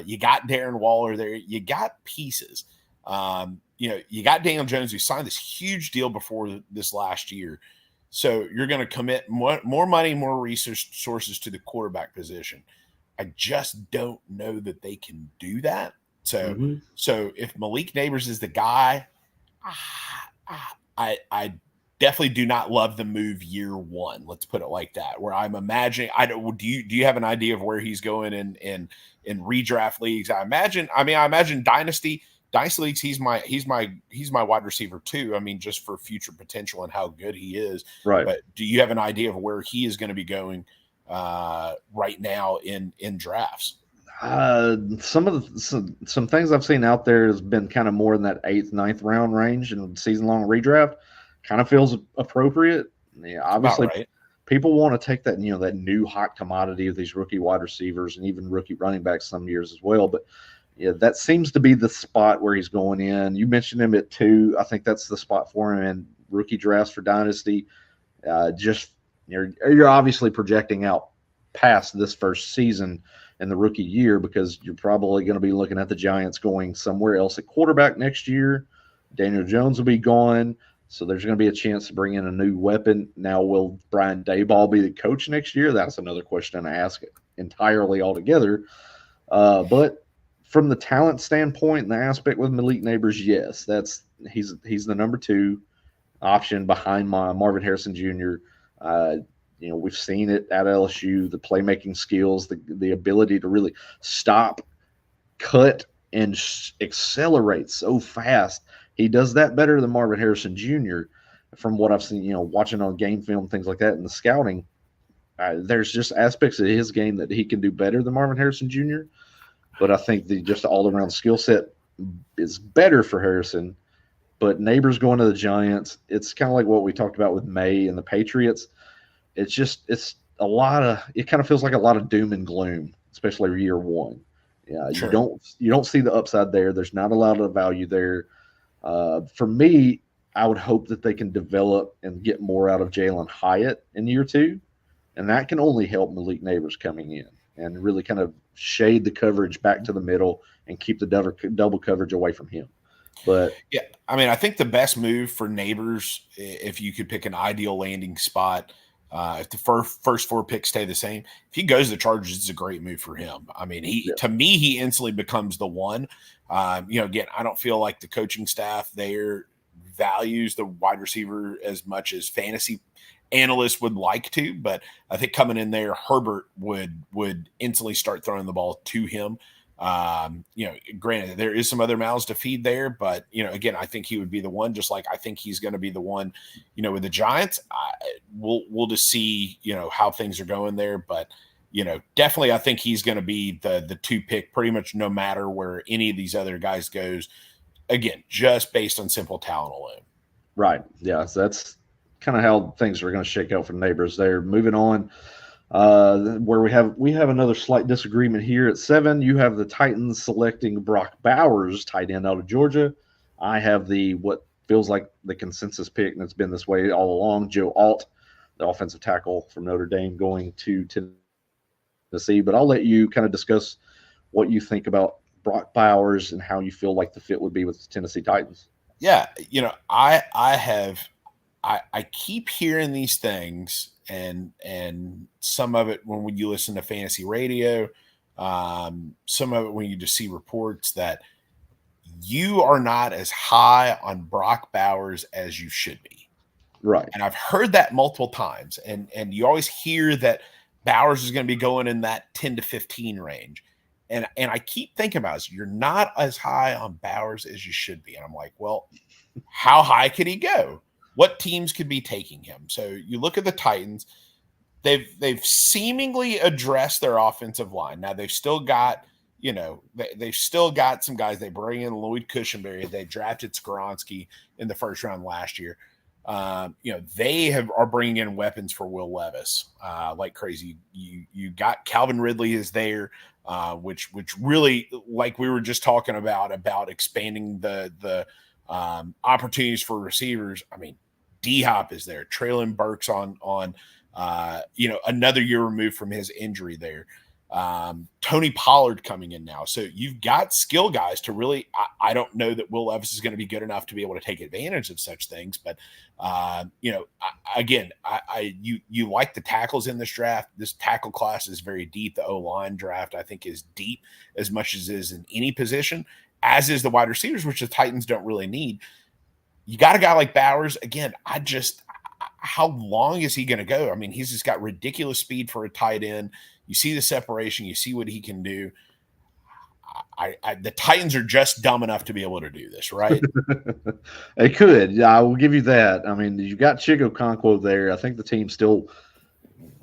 You got Darren Waller there. You got pieces. You got Daniel Jones, who signed this huge deal before this last year. So you're going to commit more money, more resources to the quarterback position. I just don't know that they can do that. So, So if Malik Neighbors is the guy, I definitely do not love the move year 1. Let's put it like that. Where I'm imagining, do you have an idea of where he's going in redraft leagues? I imagine dynasty leagues. He's my wide receiver 2. I mean, just for future potential and how good he is. Right. But do you have an idea of where he is going to be going right now in drafts? Some things I've seen out there has been kind of more in that 8th, 9th round range, and season-long redraft kind of feels appropriate. Yeah, obviously, right. People want to take that that new hot commodity of these rookie wide receivers and even rookie running backs some years as well. But yeah, that seems to be the spot where he's going in. You mentioned him at 2. I think that's the spot for him in rookie drafts for dynasty. You're obviously projecting out past this first season in the rookie year, because you're probably going to be looking at the Giants going somewhere else at quarterback next year. Daniel Jones will be gone, so there's going to be a chance to bring in a new weapon. Now, will Brian Daboll be the coach next year? That's another question I ask entirely altogether. But from the talent standpoint and the aspect with Malik Neighbors, yes, he's the number 2 option behind Marvin Harrison Jr. We've seen it at LSU, the playmaking skills, the ability to really stop, cut, and accelerate so fast. He does that better than Marvin Harrison Jr. from what I've seen, watching on game film, things like that, and the scouting. There's just aspects of his game that he can do better than Marvin Harrison Jr. But I think just all-around skill set is better for Harrison. But Neighbors going to the Giants, it's kind of like what we talked about with May and the Patriots. It kind of feels like a lot of doom and gloom, especially year 1. Yeah, Sure. you don't see the upside there. There's not a lot of value there. For me, I would hope that they can develop and get more out of Jalen Hyatt in year 2, and that can only help Malik Neighbors coming in and really kind of shade the coverage back to the middle and keep the double coverage away from him. But Yeah, I mean, I think the best move for Neighbors, if you could pick an ideal landing spot, if the first 4 picks stay the same, if he goes to the Chargers, it's a great move for him. I mean, yeah, to me, he instantly becomes the one. Again, I don't feel like the coaching staff there values the wide receiver as much as fantasy analysts would like to, but I think coming in there, Herbert would instantly start throwing the ball to him. Granted, there is some other mouths to feed there, but again, I think he would be the one. Just like I think he's going to be the one, with the Giants. We'll just see, how things are going there, but definitely, I think he's going to be the 2 pick, pretty much no matter where any of these other guys goes. Again, just based on simple talent alone. right. Yeah, so that's kind of how things are going to shake out for Neighbors there. Moving on. Where we have another slight disagreement here at 7. You have the Titans selecting Brock Bowers, tight end out of Georgia. I have what feels like the consensus pick, and it's been this way all along, Joe Alt, the offensive tackle from Notre Dame, going to Tennessee. But I'll let you kind of discuss what you think about Brock Bowers and how you feel like the fit would be with the Tennessee Titans. Yeah, I keep hearing these things, and some of it when you listen to fantasy radio, some of it when you just see reports that you are not as high on Brock Bowers as you should be. Right. And I've heard that multiple times, and you always hear that Bowers is going to be going in that 10 to 15 range. And I keep thinking about this. You're not as high on Bowers as you should be. And I'm like, well, how high could he go? What teams could be taking him? So you look at the Titans, they've seemingly addressed their offensive line. Now they've still got, they've still got some guys. They bring in Lloyd Cushenberry. They drafted Skoronski in the first round last year. They are bringing in weapons for Will Levis like crazy. You got Calvin Ridley is there, which really, like we were just talking about expanding the opportunities for receivers. I mean, D-Hop is there. Traylon Burks on another year removed from his injury there. Tony Pollard coming in now. So you've got skill guys to really, I don't know that Will Levis is going to be good enough to be able to take advantage of such things, but you like the tackles in this draft. This tackle class is very deep. The O-line draft, I think, is deep as much as is in any position, as is the wide receivers, which the Titans don't really need. You got a guy like Bowers. Again, how long is he going to go? I mean, he's just got ridiculous speed for a tight end. You see the separation. You see what he can do. The Titans are just dumb enough to be able to do this, right? They could. Yeah, I will give you that. I mean, you've got Chigo Okonkwo there. I think the team still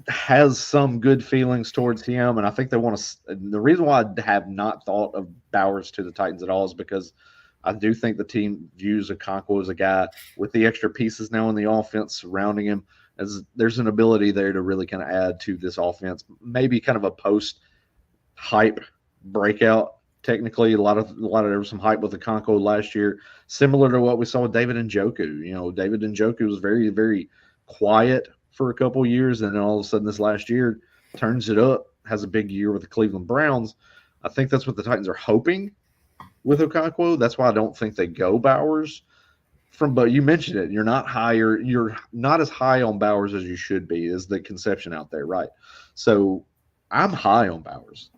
has some good feelings towards him, and I think they want to. The reason why I have not thought of Bowers to the Titans at all is because I do think the team views Okonkwo as a guy with the extra pieces now in the offense surrounding him, as there's an ability there to really kind of add to this offense. Maybe kind of a post-hype breakout. Technically, there was some hype with Okonkwo last year, similar to what we saw with David Njoku. David Njoku was very, very quiet for a couple of years, and then all of a sudden this last year turns it up, has a big year with the Cleveland Browns. I think that's what the Titans are hoping with Okonkwo. That's why I don't think they go Bowers. But you mentioned it. You're not as high on Bowers as you should be, is the conception out there, right? So I'm high on Bowers.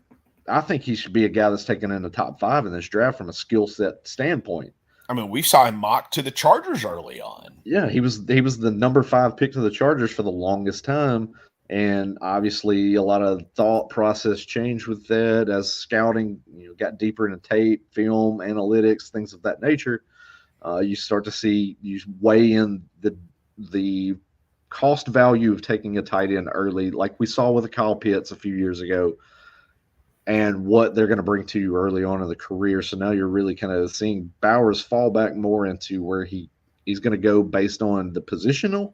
I think he should be a guy that's taken in the top 5 in this draft from a skill set standpoint. I mean, we saw him mocked to the Chargers early on. Yeah, he was the number 5 pick to the Chargers for the longest time. And obviously, a lot of thought process changed with that as scouting, got deeper into tape, film, analytics, things of that nature. You start to see you weigh in the cost value of taking a tight end early, like we saw with the Kyle Pitts a few years ago, and what they're going to bring to you early on in the career. So now you're really kind of seeing Bowers fall back more into where he's going to go based on the positional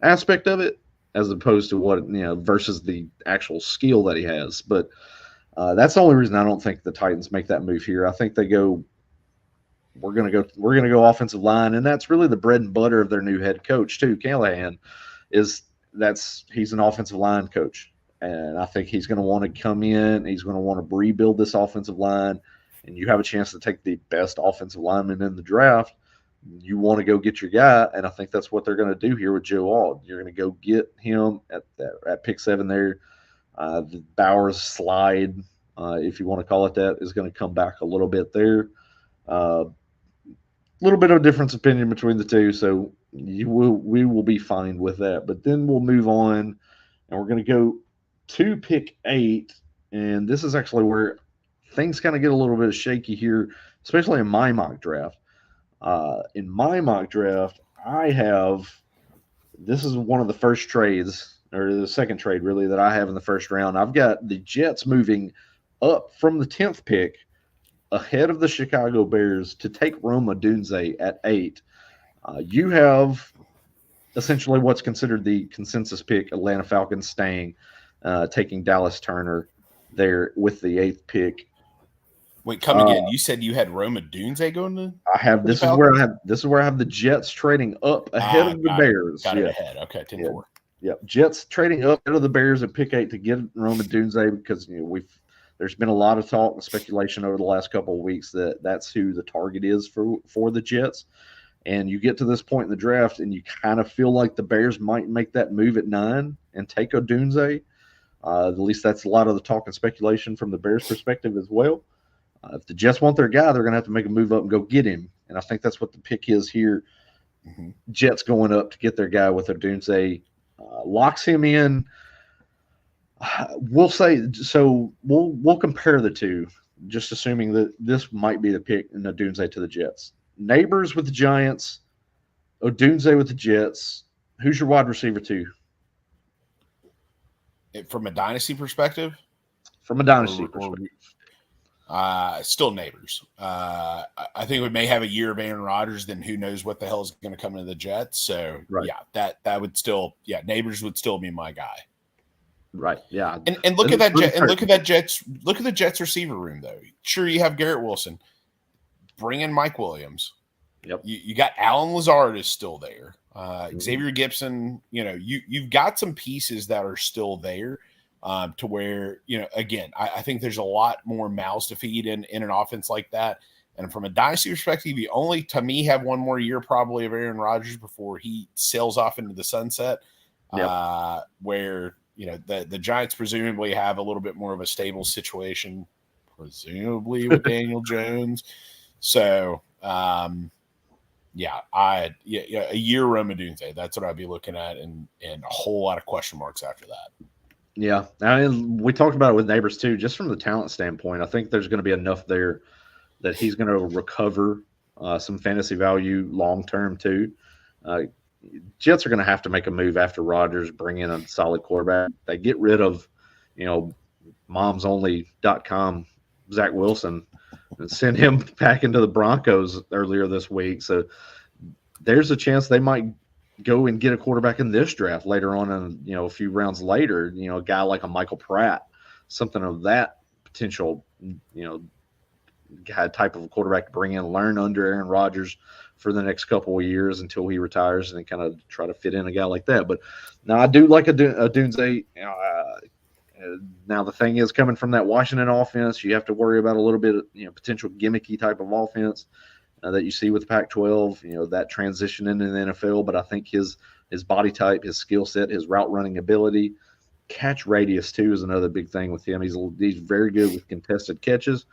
aspect of it, as opposed to what versus the actual skill that he has. But That's the only reason I don't think the Titans make that move here. I think they go. We're gonna go offensive line, and that's really the bread and butter of their new head coach too. Callahan he's an offensive line coach, and I think he's going to want to come in. He's going to want to rebuild this offensive line, and you have a chance to take the best offensive lineman in the draft. You want to go get your guy, and I think that's what they're going to do here with Joe Alt. You're going to go get him at pick 7 there. The Bowers slide, if you want to call it that, is going to come back a little bit there. Little bit of difference opinion between the two, so we will be fine with that. But then we'll move on, and we're going to go to pick 8, and this is actually where things kind of get a little bit shaky here, especially in my mock draft. In my mock draft, this is one of the first trades, or the second trade really, that I have in the first round. I've got the Jets moving up from the 10th pick ahead of the Chicago Bears to take Rome Odunze at 8. You have essentially what's considered the consensus pick, Atlanta Falcons staying, taking Dallas Turner there with the 8th pick. Wait, come again. You said you had Rome Odunze going to? This is where I have the Jets trading up ahead of the Bears. Got it ahead. Okay, 10-4. Yeah, Jets trading up ahead of the Bears at pick 8 to get Rome Odunze because there's been a lot of talk and speculation over the last couple of weeks that that's who the target is for the Jets. And you get to this point in the draft, and you kind of feel like the Bears might make that move at 9 and take Odunze. At least that's a lot of the talk and speculation from the Bears' perspective as well. If the Jets want their guy, they're going to have to make a move up and go get him. And I think that's what the pick is here. Mm-hmm. Jets going up to get their guy with Odunze. Locks him in. We'll say so. We'll compare the two, just assuming that this might be the pick in Odunze to the Jets. Neighbors with the Giants, Odunze with the Jets. Who's your wide receiver 2? From a dynasty perspective? From a dynasty perspective. Still Neighbors. I think we may have a year of Aaron Rodgers, then who knows what the hell is going to come into the Jets. So, right. Yeah, that would still – Neighbors would still be my guy. Right. Yeah. And look at that look at the Jets receiver room though. Sure, you have Garrett Wilson. Bring in Mike Williams. Yep. You got Alan Lazard is still there. Xavier Gibson, you've got some pieces that are still there to where, again, I think there's a lot more mouths to feed in an offense like that. And from a dynasty perspective, you only, to me, have one more year probably of Aaron Rodgers before he sails off into the sunset. Yep. Where the Giants presumably have a little bit more of a stable situation, presumably with Daniel Jones. So, a year Rome Odunze, that's what I'd be looking at, and a whole lot of question marks after that. Yeah, I mean, we talked about it with Neighbors too. Just from the talent standpoint, I think there's going to be enough there that he's going to recover some fantasy value long term too. Jets are going to have to make a move after Rodgers, bring in a solid quarterback. They get rid of, momsonly.com Zach Wilson and send him back into the Broncos earlier this week. So there's a chance they might go and get a quarterback in this draft later on, and a few rounds later. A guy like a Michael Pratt, something of that potential, type of a quarterback to bring in, learn under Aaron Rodgers for the next couple of years until he retires, and then kind of try to fit in a guy like that. But now I do like a Odunze. Now the thing is, coming from that Washington offense, you have to worry about a little bit of potential gimmicky type of offense that you see with Pac-12. That transition into the NFL. But I think his body type, his skill set, his route running ability, catch radius too is another big thing with him. He's very good with contested catches.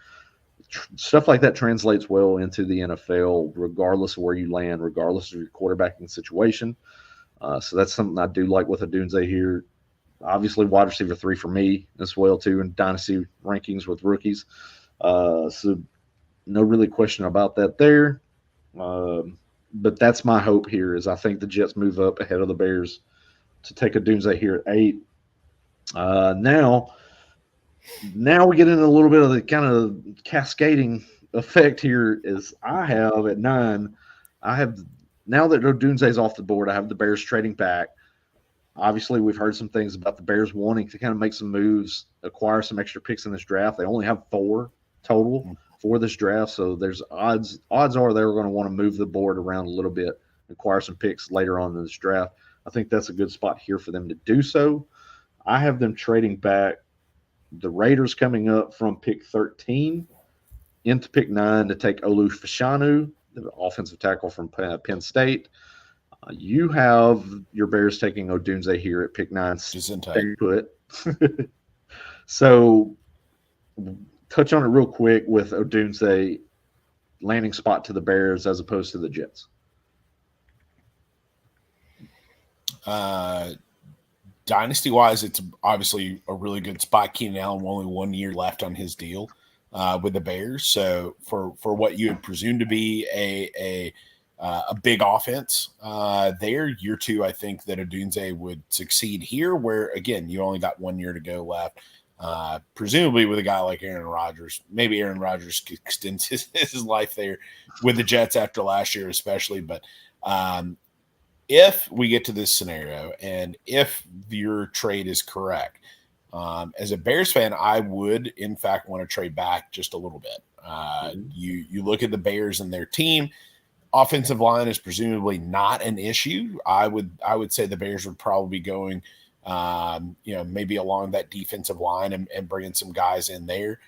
Stuff like that translates well into the NFL, regardless of where you land, regardless of your quarterbacking situation. So that's something I do like with Odunze here. Obviously, wide receiver 3 for me as well, too, in dynasty rankings with rookies. So no really question about that there. But that's my hope here is I think the Jets move up ahead of the Bears to take Odunze here at 8. Now we get into a little bit of the kind of cascading effect here is I have at 9, now that Odunze's off the board, I have the Bears trading back. Obviously, we've heard some things about the Bears wanting to kind of make some moves, acquire some extra picks in this draft. They only have 4 total for this draft, so there's odds are they're going to want to move the board around a little bit, acquire some picks later on in this draft. I think that's a good spot here for them to do so. I have them trading back. The Raiders coming up from pick 13 into pick 9 to take Olu Fashanu, the offensive tackle from Penn State. You have your Bears taking Odunze here at pick 9. Stay put. So, touch on it real quick with Odunze landing spot to the Bears as opposed to the Jets. Dynasty-wise, it's obviously a really good spot. Keenan Allen only 1 year left on his deal with the Bears. So for what you would presume to be a big offense there, year 2, I think that Odunze would succeed here, where, again, you only got 1 year to go left. Presumably with a guy like Aaron Rodgers. Maybe Aaron Rodgers extends his life there with the Jets after last year especially. But if we get to this scenario and if your trade is correct, as a Bears fan, I would, in fact, want to trade back just a little bit. You look at the Bears and their team. Offensive line is presumably not an issue. I would say the Bears would probably be going maybe along that defensive line and bringing some guys in there.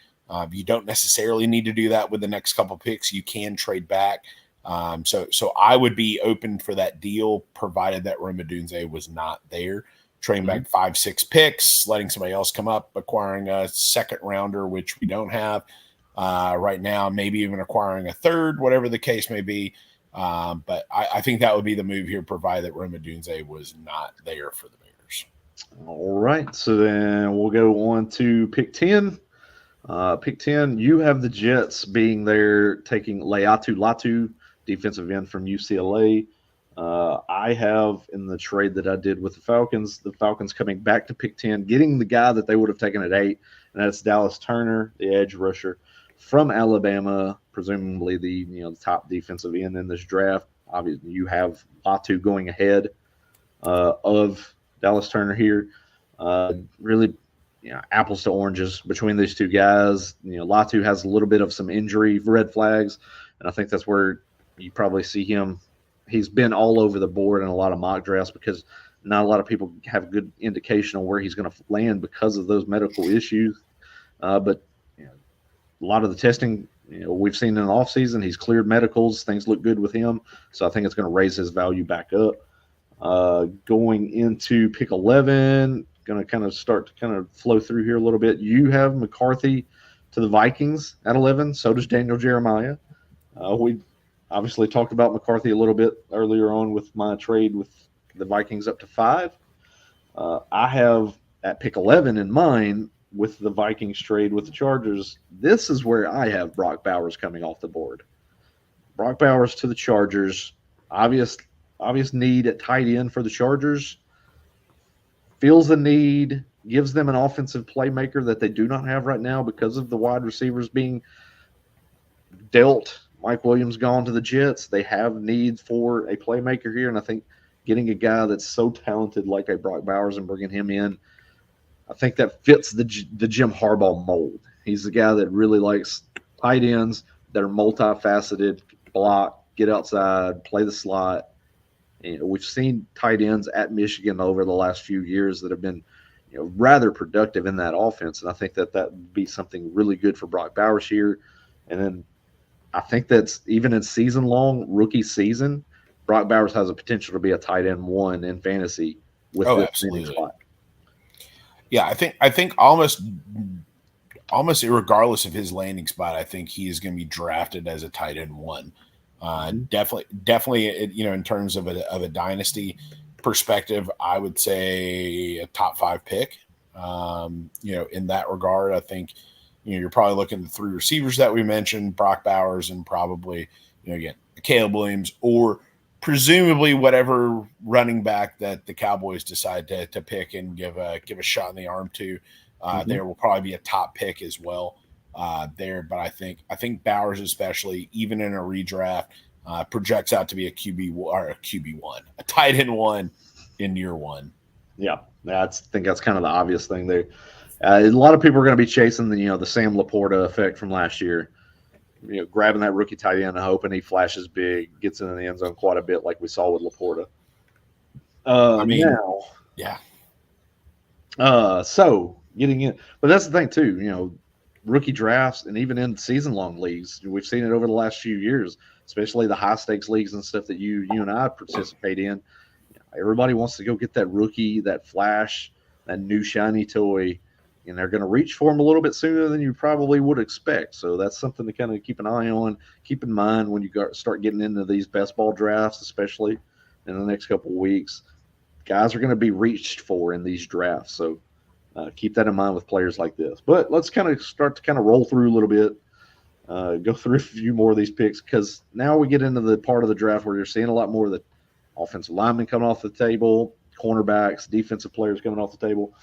You don't necessarily need to do that with the next couple picks. You can trade back. So I would be open for that deal, provided that Rome Odunze was not there. Trading back 5-6 picks, letting somebody else come up, acquiring a second rounder, which we don't have right now, maybe even acquiring a third, whatever the case may be. But I think that would be the move here, provided that Rome Odunze was not there for the Bears. All right, so then we'll go on to pick 10. Pick 10, you have the Jets being there, taking Laiatu Latu, defensive end from UCLA. I have, in the trade that I did with the Falcons coming back to pick 10, getting the guy that they would have taken at 8, and that's Dallas Turner, the edge rusher from Alabama, presumably the top defensive end in this draft. Obviously, you have Latu going ahead of Dallas Turner here. Really, apples to oranges between these two guys. Latu has a little bit of some injury red flags, and I think that's where you probably see him. He's been all over the board in a lot of mock drafts because not a lot of people have a good indication on where he's going to land because of those medical issues. But a lot of the testing, we've seen in the offseason, he's cleared medicals. Things look good with him. So I think it's going to raise his value back up. Going into pick 11, going to kind of start to kind of flow through here a little bit. You have McCarthy to the Vikings at 11. So does Daniel Jeremiah. We obviously talked about McCarthy a little bit earlier on with my trade with the Vikings up to 5. I have at pick 11 in mind with the Vikings trade with the Chargers. This is where I have Brock Bowers coming off the board. Brock Bowers to the Chargers. Obvious need at tight end for the Chargers. Feels the need, gives them an offensive playmaker that they do not have right now because of the wide receivers being dealt. Mike Williams gone to the Jets. They have need for a playmaker here, and I think getting a guy that's so talented like a Brock Bowers and bringing him in, I think that fits the Jim Harbaugh mold. He's the guy that really likes tight ends that are multifaceted, block, get outside, play the slot. We've seen tight ends at Michigan over the last few years that have been rather productive in that offense, and I think that would be something really good for Brock Bowers here. And then I think that's even in season-long rookie season, Brock Bowers has a potential to be a tight end 1 in fantasy with this absolutely. Spot. Yeah, I think almost regardless of his landing spot, I think he is going to be drafted as a tight end 1. Definitely, in terms of a dynasty perspective, I would say a top 5 pick. In that regard, I think you're probably looking at the 3 receivers that we mentioned, Brock Bowers, and probably again Caleb Williams, or presumably whatever running back that the Cowboys decide to pick and give a shot in the arm to. There will probably be a top pick as well there. But I think Bowers, especially even in a redraft, projects out to be a QB1, a tight end 1 in year 1. Yeah, I think that's kind of the obvious thing there. A lot of people are going to be chasing the Sam Laporta effect from last year. Grabbing that rookie tight end and hoping he flashes big, gets into the end zone quite a bit, like we saw with Laporta. I mean, yeah. So getting in, but that's the thing too. Rookie drafts and even in season long leagues, we've seen it over the last few years, especially the high stakes leagues and stuff that you and I participate in. Everybody wants to go get that rookie, that flash, that new shiny toy, and they're going to reach for them a little bit sooner than you probably would expect. So that's something to kind of keep an eye on, keep in mind when you start getting into these best ball drafts, especially in the next couple of weeks. Guys are going to be reached for in these drafts. So keep that in mind with players like this. But let's kind of start to kind of roll through a little bit, go through a few more of these picks, because now we get into the part of the draft where you're seeing a lot more of the offensive linemen coming off the table, cornerbacks, defensive players coming off the table.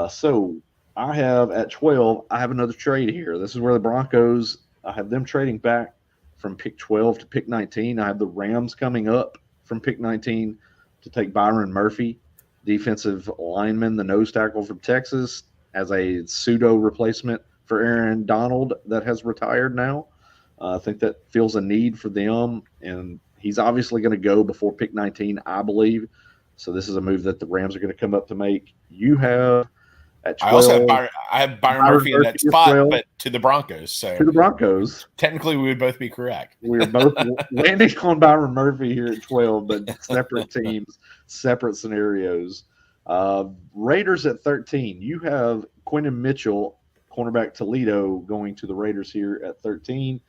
So I have at 12, I have another trade here. This is where the Broncos, I have them trading back from pick 12 to pick 19. I have the Rams coming up from pick 19 to take Byron Murphy, defensive lineman, the nose tackle from Texas, as a pseudo replacement for Aaron Donald that has retired now. I think that feels a need for them, and he's obviously going to go before pick 19, I believe. So this is a move that the Rams are going to come up to make. You have at 12. I also have Byron Murphy in that spot, but to the Broncos. So to the Broncos. Technically, we would both be correct. We're both landing on Byron Murphy here at 12, but separate teams, separate scenarios. Raiders at 13. You have Quentin Mitchell, cornerback Toledo, going to the Raiders here at 13.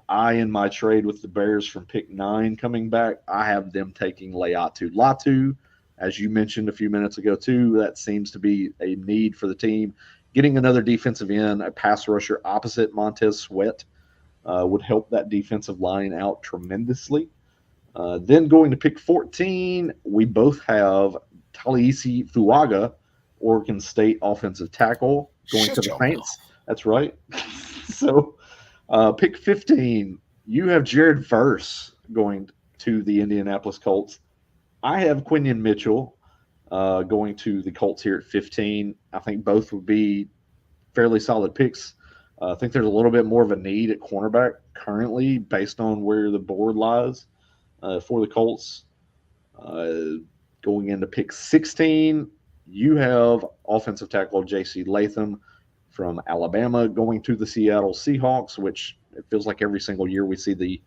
I, in my trade with the Bears from pick 9 coming back, I have them taking Laiatu. Latu, as you mentioned a few minutes ago, too, that seems to be a need for the team. Getting another defensive end, a pass rusher opposite Montez Sweat, would help that defensive line out tremendously. Then going to pick 14, we both have Talisi Fuaga, Oregon State offensive tackle, going to the Saints. That's right. So pick 15, you have Jared Verse going to the Indianapolis Colts. I have Quinion Mitchell going to the Colts here at 15. I think both would be fairly solid picks. I think there's a little bit more of a need at cornerback currently based on where the board lies for the Colts. Going into pick 16, you have offensive tackle J.C. Latham from Alabama going to the Seattle Seahawks, which it feels like every single year we see the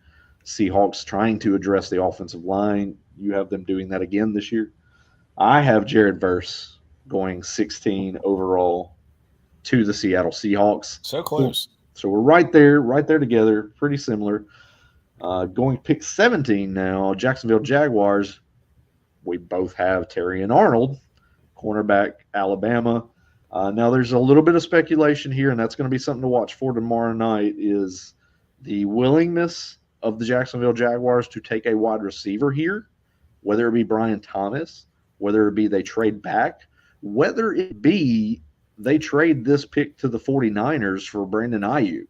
Seahawks trying to address the offensive line. You have them doing that again this year. I have Jared Verse going 16 overall to the Seattle Seahawks. So close. So we're right there together, pretty similar. Going pick 17 now, Jacksonville Jaguars. We both have Terry and Arnold, cornerback, Alabama. Now there's a little bit of speculation here, and that's going to be something to watch for tomorrow night, is the willingness of the Jacksonville Jaguars to take a wide receiver here, whether it be Brian Thomas, whether it be they trade back, whether it be they trade this pick to the 49ers for Brandon Ayuk,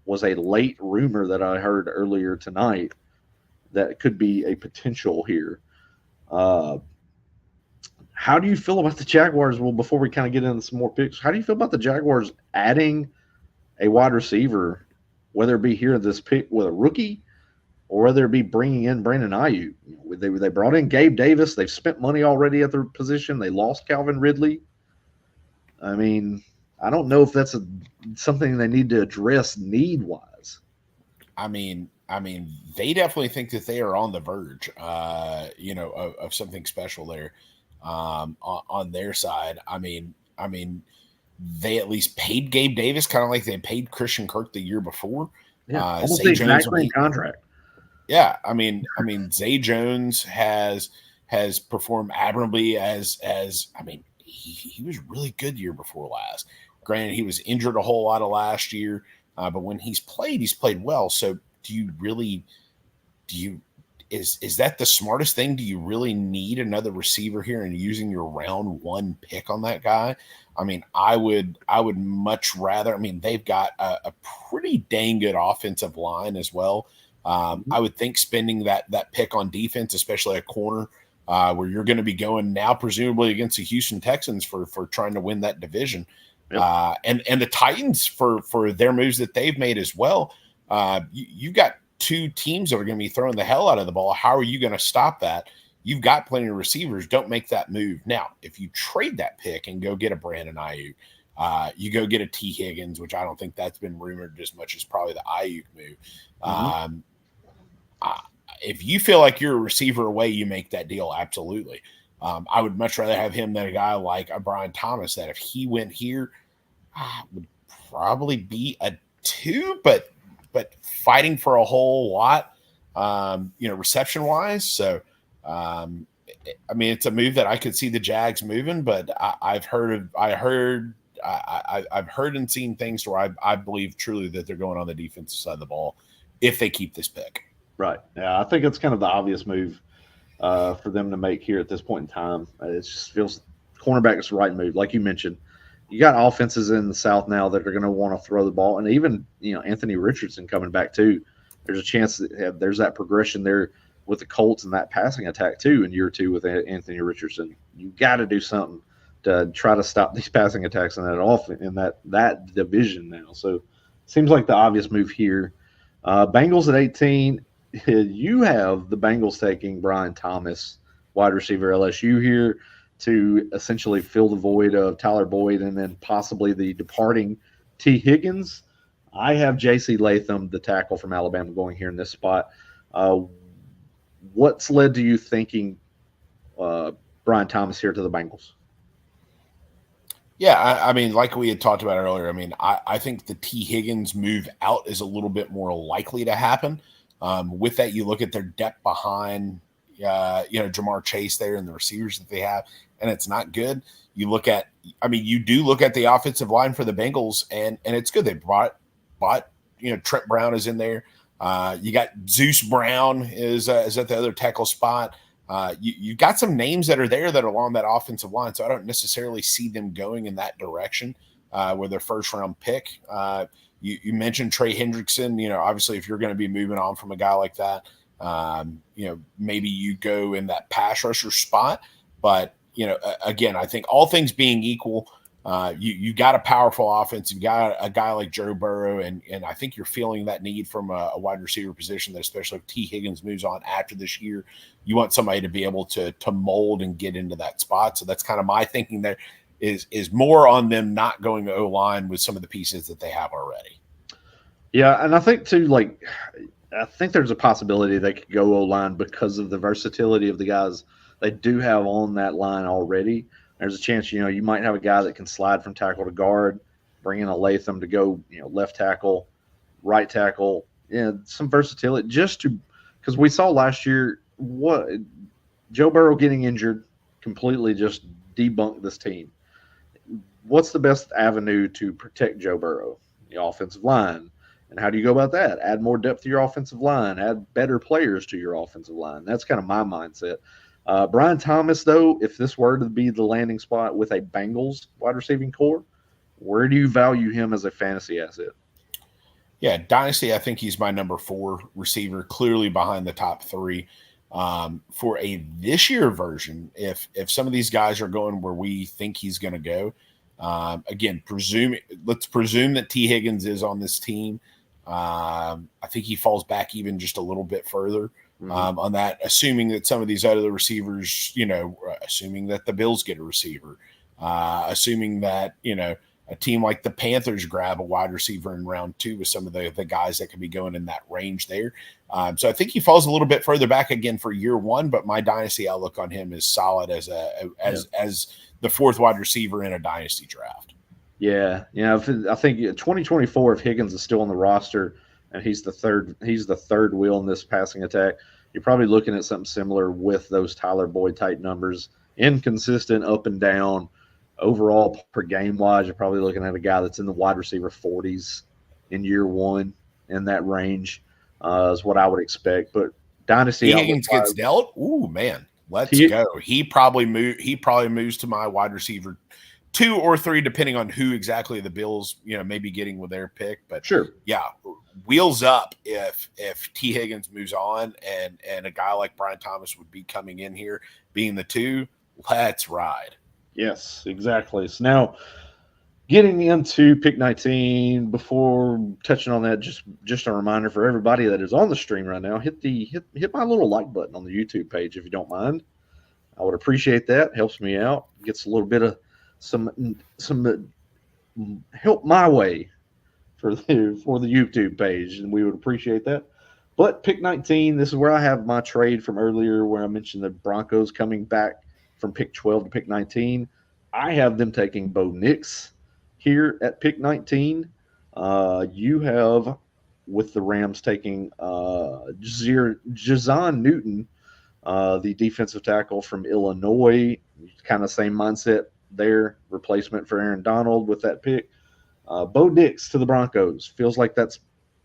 was a late rumor that I heard earlier tonight that could be a potential here. How do you feel about the Jaguars? Well, before we kind of get into some more picks, how do you feel about the Jaguars adding a wide receiver, whether it be here this pick with a rookie or whether it be bringing in Brandon Ayuk? They brought in Gabe Davis. They've spent money already at their position. They lost Calvin Ridley. I mean, I don't know if that's something they need to address need-wise. I mean, they definitely think that they are on the verge, of something special there. On their side, I mean, they at least paid Gabe Davis, kind of like they paid Christian Kirk the year before. Yeah, almost the exact same contract. Yeah, I mean, Zay Jones has performed admirably as he was really good year before last. Granted, he was injured a whole lot of last year, but when he's played well. So, Is that the smartest thing? Do you really need another receiver here and using your round 1 pick on that guy? I mean, I would much rather. I mean, they've got a pretty dang good offensive line as well. I would think spending that pick on defense, especially a corner, where you're going to be going now presumably against the Houston Texans for trying to win that division. Yep. And the Titans for their moves that they've made as well. You've got two teams that are going to be throwing the hell out of the ball. How are you going to stop that? You've got plenty of receivers. Don't make that move. Now, if you trade that pick and go get a Brandon Ayuk, you go get a T. Higgins, which I don't think that's been rumored as much as probably the Ayuk move. If you feel like you're a receiver away, you make that deal. Absolutely. I would much rather have him than a guy like a Brian Thomas that if he went here, would probably be a 2, but fighting for a whole lot, reception wise. So, I mean, it's a move that I could see the Jags moving, but I've heard and seen things where I believe truly that they're going on the defensive side of the ball if they keep this pick. Right. Yeah, I think it's kind of the obvious move for them to make here at this point in time. It just feels cornerback is the right move. Like you mentioned, you got offenses in the South now that are going to want to throw the ball, and even Anthony Richardson coming back too. There's a chance that there's that progression there with the Colts and that passing attack too in year 2 with Anthony Richardson. You got to do something to try to stop these passing attacks in that division now. So seems like the obvious move here. Bengals at 18. You have the Bengals taking Brian Thomas, wide receiver LSU here, to essentially fill the void of Tyler Boyd and then possibly the departing T. Higgins. I have J.C. Latham, the tackle from Alabama, going here in this spot. What's led to you thinking Brian Thomas here to the Bengals? Yeah, I mean, like we had talked about earlier, I mean, I think the T. Higgins move out is a little bit more likely to happen. With that, you look at their depth behind, Jamar Chase there and the receivers that they have, and it's not good. You look at, you do look at the offensive line for the Bengals, and it's good. They bought, Trent Brown is in there. You got Zeus Brown is at the other tackle spot. You got some names that are there that are along that offensive line, so I don't necessarily see them going in that direction with their first round pick. You mentioned Trey Hendrickson. Obviously, if you're going to be moving on from a guy like that, maybe you go in that pass rusher spot. But again, I think all things being equal, you got a powerful offense. You got a guy like Joe Burrow, and I think you're feeling that need from a wide receiver position, that especially if T. Higgins moves on after this year, you want somebody to be able to mold and get into that spot. So that's kind of my thinking there is more on them not going to O-line with some of the pieces that they have already. Yeah, and I think too, I think there's a possibility they could go O-line because of the versatility of the guys they do have on that line already. There's a chance, you might have a guy that can slide from tackle to guard, bring in a Latham to go, left tackle, right tackle, some versatility because we saw last year what Joe Burrow getting injured completely just debunked this team. What's the best avenue to protect Joe Burrow? The offensive line. And how do you go about that? Add more depth to your offensive line, add better players to your offensive line. That's kind of my mindset. Brian Thomas, though, if this were to be the landing spot with a Bengals wide receiving core, where do you value him as a fantasy asset? Yeah, Dynasty, I think he's my number 4 receiver, clearly behind the top 3. For a this year version, if some of these guys are going where we think he's going to go, again, let's presume that T. Higgins is on this team. I think he falls back even just a little bit further on that, assuming that some of these other receivers, assuming that the Bills get a receiver, assuming that, a team like the Panthers grab a wide receiver in round 2 with some of the guys that could be going in that range there. So I think he falls a little bit further back again for year 1, but my dynasty outlook on him is solid as the 4th wide receiver in a dynasty draft. Yeah. I think 2024, if Higgins is still on the roster and he's the third wheel in this passing attack, you're probably looking at something similar with those Tyler Boyd type numbers, inconsistent up and down. Overall, per game wise, you're probably looking at a guy that's in the wide receiver 40s in year 1 in that range is what I would expect. But dynasty, Higgins gets dealt. Ooh, man, let's go. He probably moves to my wide receiver 2 or 3, depending on who exactly the Bills, may be getting with their pick. But sure, yeah, wheels up if T. Higgins moves on and a guy like Brian Thomas would be coming in here being the 2. Let's ride. Yes, exactly. So now getting into pick 19, before touching on that, just a reminder for everybody that is on the stream right now, hit my little like button on the YouTube page if you don't mind. I would appreciate that. Helps me out. Gets a little bit of some help my way for the YouTube page, and we would appreciate that. But pick 19, this is where I have my trade from earlier, where I mentioned the Broncos coming back from pick 12 to pick 19. I have them taking Bo Nix here at pick 19. You have, with the Rams, taking Jazon Newton, the defensive tackle from Illinois. Kind of same mindset there, replacement for Aaron Donald with that pick. Bo Nix to the Broncos. Feels like that's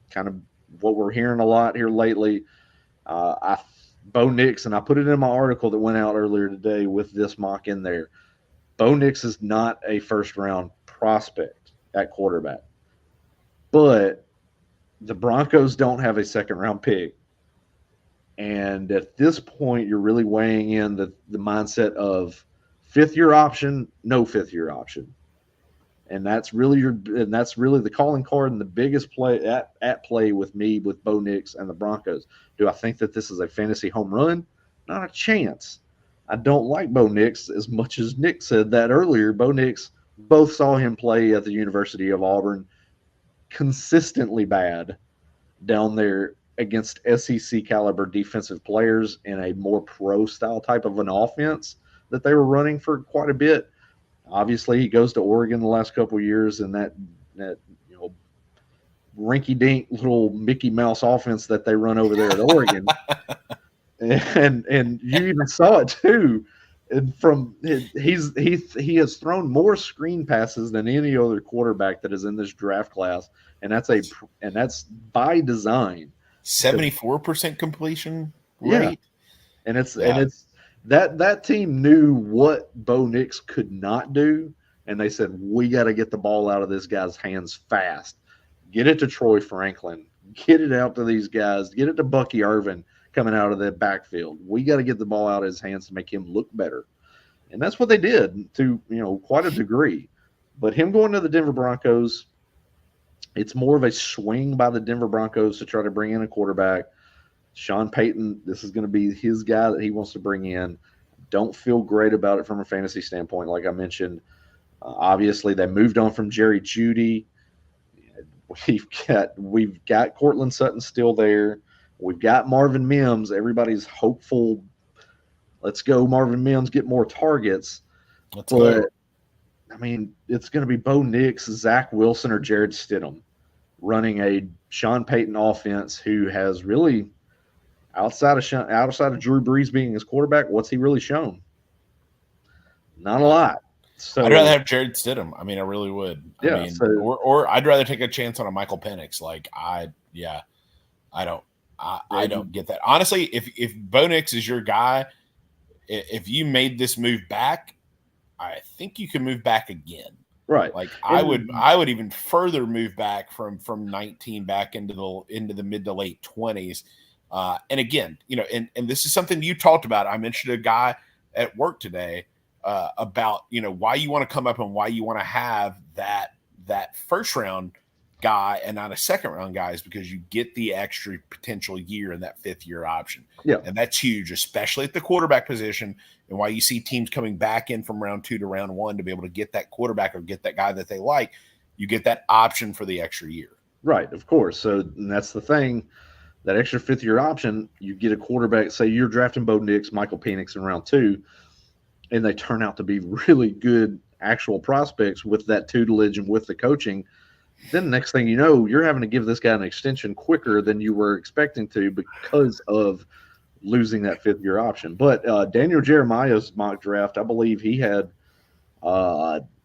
kind of what we're hearing a lot here lately. Bo Nix, and I put it in my article that went out earlier today with this mock in there. Bo Nix is not a first-round prospect at quarterback. But the Broncos don't have a second-round pick. And at this point, you're really weighing in the mindset of fifth-year option, no fifth-year option. And that's really the calling card and the biggest play at play with me with Bo Nix and the Broncos. Do I think that this is a fantasy home run? Not a chance. I don't like Bo Nix as much as Nick said that earlier. Bo Nix, both saw him play at the University of Auburn, consistently bad down there against SEC caliber defensive players in a more pro style type of an offense that they were running for quite a bit. Obviously, he goes to Oregon the last couple of years, and that rinky-dink little Mickey Mouse offense that they run over there at Oregon, and you even saw it too. And he has thrown more screen passes than any other quarterback that is in this draft class, and that's by design. 74% completion rate. Yeah. And it's that team knew what Bo Nix could not do, and they said, we got to get the ball out of this guy's hands fast. Get it to Troy Franklin. Get it out to these guys. Get it to Bucky Irvin coming out of the backfield. We got to get the ball out of his hands to make him look better. And that's what they did to, quite a degree. But him going to the Denver Broncos, it's more of a swing by the Denver Broncos to try to bring in a quarterback. Sean Payton, this is going to be his guy that he wants to bring in. Don't feel great about it from a fantasy standpoint, like I mentioned. Obviously, they moved on from Jerry Jeudy. We've got Cortland Sutton still there. We've got Marvin Mims. Everybody's hopeful. Let's go, Marvin Mims, get more targets. Let's go. I mean, it's going to be Bo Nix, Zach Wilson, or Jared Stidham running a Sean Payton offense who has really, outside of Drew Brees being his quarterback, what's he really shown? Not a lot. So I'd rather have Jared Stidham. I mean, I really would. Yeah. Or I'd rather take a chance on a Michael Penix. I don't get that. Honestly, if Bo Nix is your guy, if you made this move back, I think you can move back again. Right. Like I would even further move back from 19 back into the mid to late 20s. And again, and this is something you talked about. I mentioned a guy at work today about why you want to come up and why you want to have that first round guy and not a second round guy is because you get the extra potential year in that fifth year option. Yeah. And that's huge, especially at the quarterback position, and why you see teams coming back in from round 2 to round 1 to be able to get that quarterback or get that guy that they like. You get that option for the extra year. Right, of course. So that's the thing. That extra fifth year option, you get a quarterback, say you're drafting Bo Nix, Michael Penix in round 2, and they turn out to be really good actual prospects with that tutelage and with the coaching. Then the next thing you know, you're having to give this guy an extension quicker than you were expecting to because of losing that fifth year option. But Daniel Jeremiah's mock draft, I believe he had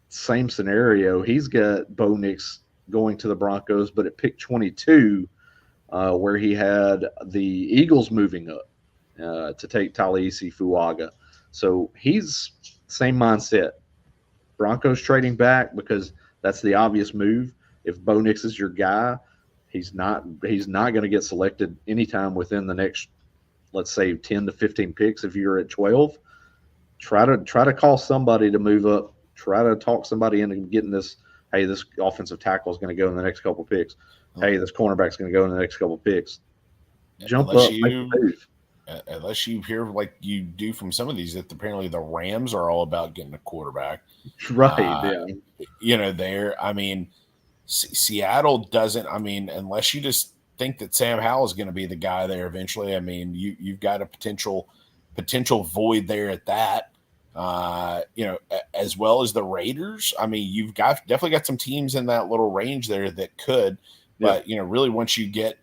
same scenario. He's got Bo Nix going to the Broncos, but at pick 22, where he had the Eagles moving up to take Talisi Fuaga. So he's same mindset. Broncos trading back because that's the obvious move. If Bo Nix is your guy, He's not going to get selected anytime within the next, let's say, 10 to 15 picks. If you're at 12, try to call somebody to move up. Try to talk somebody into getting this. Hey, this offensive tackle is going to go in the next couple picks. Hey, this cornerback is going to go in the next couple picks. Jump up, make a move. Unless you hear like you do from some of these that apparently the Rams are all about getting a quarterback. Right. Yeah. I mean, Seattle doesn't. I mean, unless you just think that Sam Howell is going to be the guy there eventually. I mean, you've got a potential void there at that. As well as the Raiders. I mean, you've definitely got some teams in that little range there that could. But really, once you get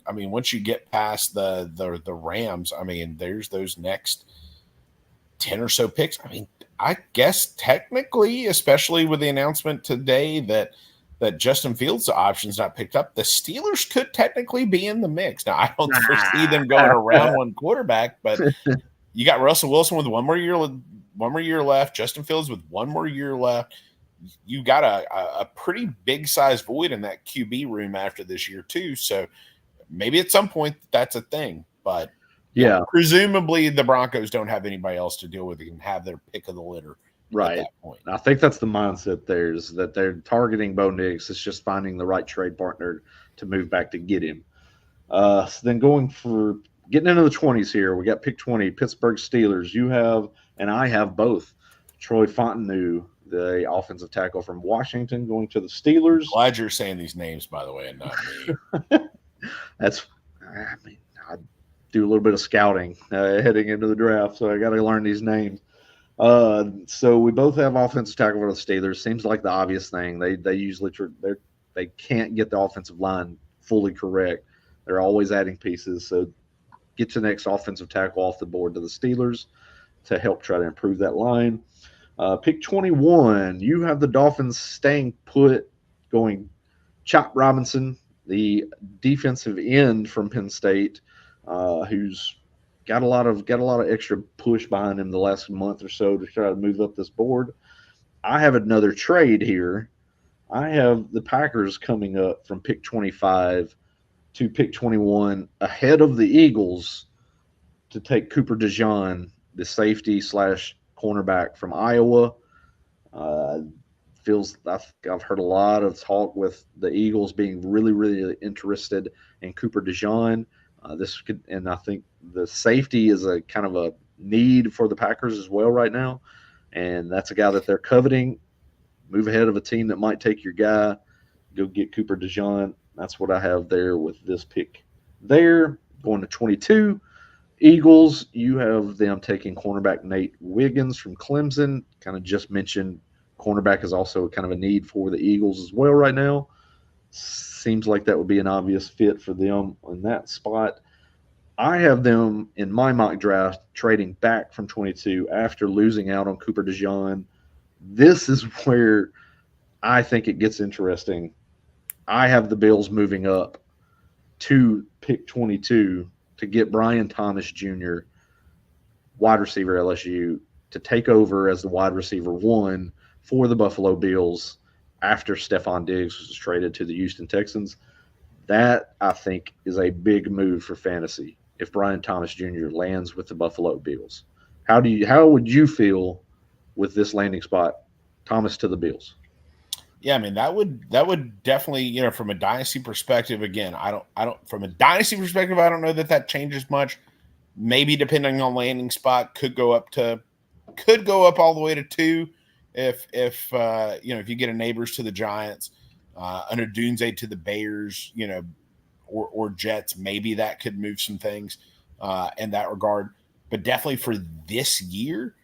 past the Rams, I mean, there's those next 10 or so picks. I mean, I guess technically, especially with the announcement today that Justin Fields' option's not picked up, the Steelers could technically be in the mix. Now, I don't foresee them going around one quarterback, but you got Russell Wilson with one more year left, Justin Fields with one more year left. You got a pretty big size void in that QB room after this year too. So maybe at some point that's a thing, but presumably the Broncos don't have anybody else to deal with. They can have their pick of the litter right at that point. I think that's the mindset there, is that they're targeting Bo Nix. It's just finding the right trade partner to move back to get him. So then getting into the 20s here, we got pick 20, Pittsburgh Steelers. You have, and I have both, Troy Fontenot, the offensive tackle from Washington, going to the Steelers. Glad you're saying these names, by the way, and not me. I do a little bit of scouting heading into the draft, so I got to learn these names. So we both have offensive tackle for the Steelers. Seems like the obvious thing. They usually they can't get the offensive line fully correct. They're always adding pieces. So get your next offensive tackle off the board to the Steelers to help try to improve that line. Pick 21, you have the Dolphins staying put, going Chop Robinson, the defensive end from Penn State, who's got a lot of extra push behind him the last month or so to try to move up this board. I have another trade here. I have the Packers coming up from pick 25 to pick 21 ahead of the Eagles to take Cooper DeJean, the safety / cornerback from Iowa. I've heard a lot of talk with the Eagles being really, really interested in Cooper DeJean. And I think the safety is a kind of a need for the Packers as well right now. And that's a guy that they're coveting. Move ahead of a team that might take your guy. Go get Cooper DeJean. That's what I have there with this pick there. Going to 22. Eagles, you have them taking cornerback Nate Wiggins from Clemson. Kind of just mentioned cornerback is also kind of a need for the Eagles as well right now. Seems like that would be an obvious fit for them in that spot. I have them in my mock draft trading back from 22 after losing out on Cooper DeJean. This is where I think it gets interesting. I have the Bills moving up to pick 22 to get Brian Thomas Jr., wide receiver LSU, to take over as the wide receiver 1 for the Buffalo Bills after Stephon Diggs was traded to the Houston Texans. That, I think, is a big move for fantasy if Brian Thomas Jr. lands with the Buffalo Bills. How would you feel with this landing spot, Thomas to the Bills? Yeah, I mean, that would definitely, from a dynasty perspective, again, I don't from a dynasty perspective, I don't know that changes much. Maybe depending on landing spot, could go up all the way to 2 if you get a Neighbors to the Giants, an Odunze to the Bears, or Jets, maybe that could move some things in that regard. But definitely for this year,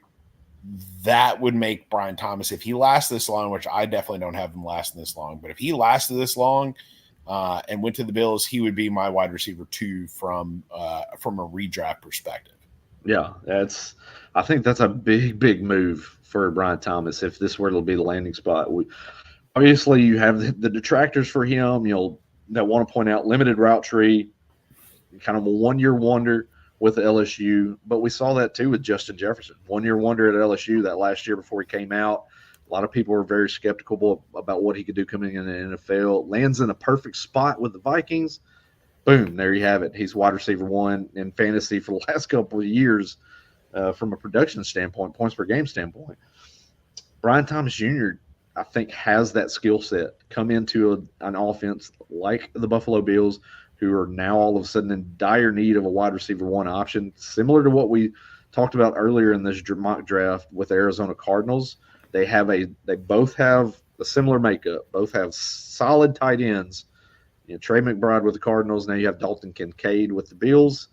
that would make Brian Thomas, if he lasts this long, which I definitely don't have him lasting this long, but if he lasted this long and went to the Bills, he would be my wide receiver 2 from a redraft perspective. Yeah, I think that's a big, big move for Brian Thomas if this were to be the landing spot. Obviously, you have the detractors for him, that want to point out limited route tree, kind of a one-year wonder with the LSU, but we saw that too with Justin Jefferson. 1-year wonder at LSU that last year before he came out. A lot of people were very skeptical about what he could do coming in the NFL. Lands in a perfect spot with the Vikings. boom, there you have it. He's wide receiver 1 in fantasy for the last couple of years from a production standpoint, points per game standpoint. Brian Thomas Jr., I think, has that skill set. Come into an offense like the Buffalo Bills, who are now all of a sudden in dire need of a wide receiver 1 option, similar to what we talked about earlier in this mock draft with the Arizona Cardinals. They both have a similar makeup. Both have solid tight ends. Trey McBride with the Cardinals. Now you have Dalton Kincaid with the Bills.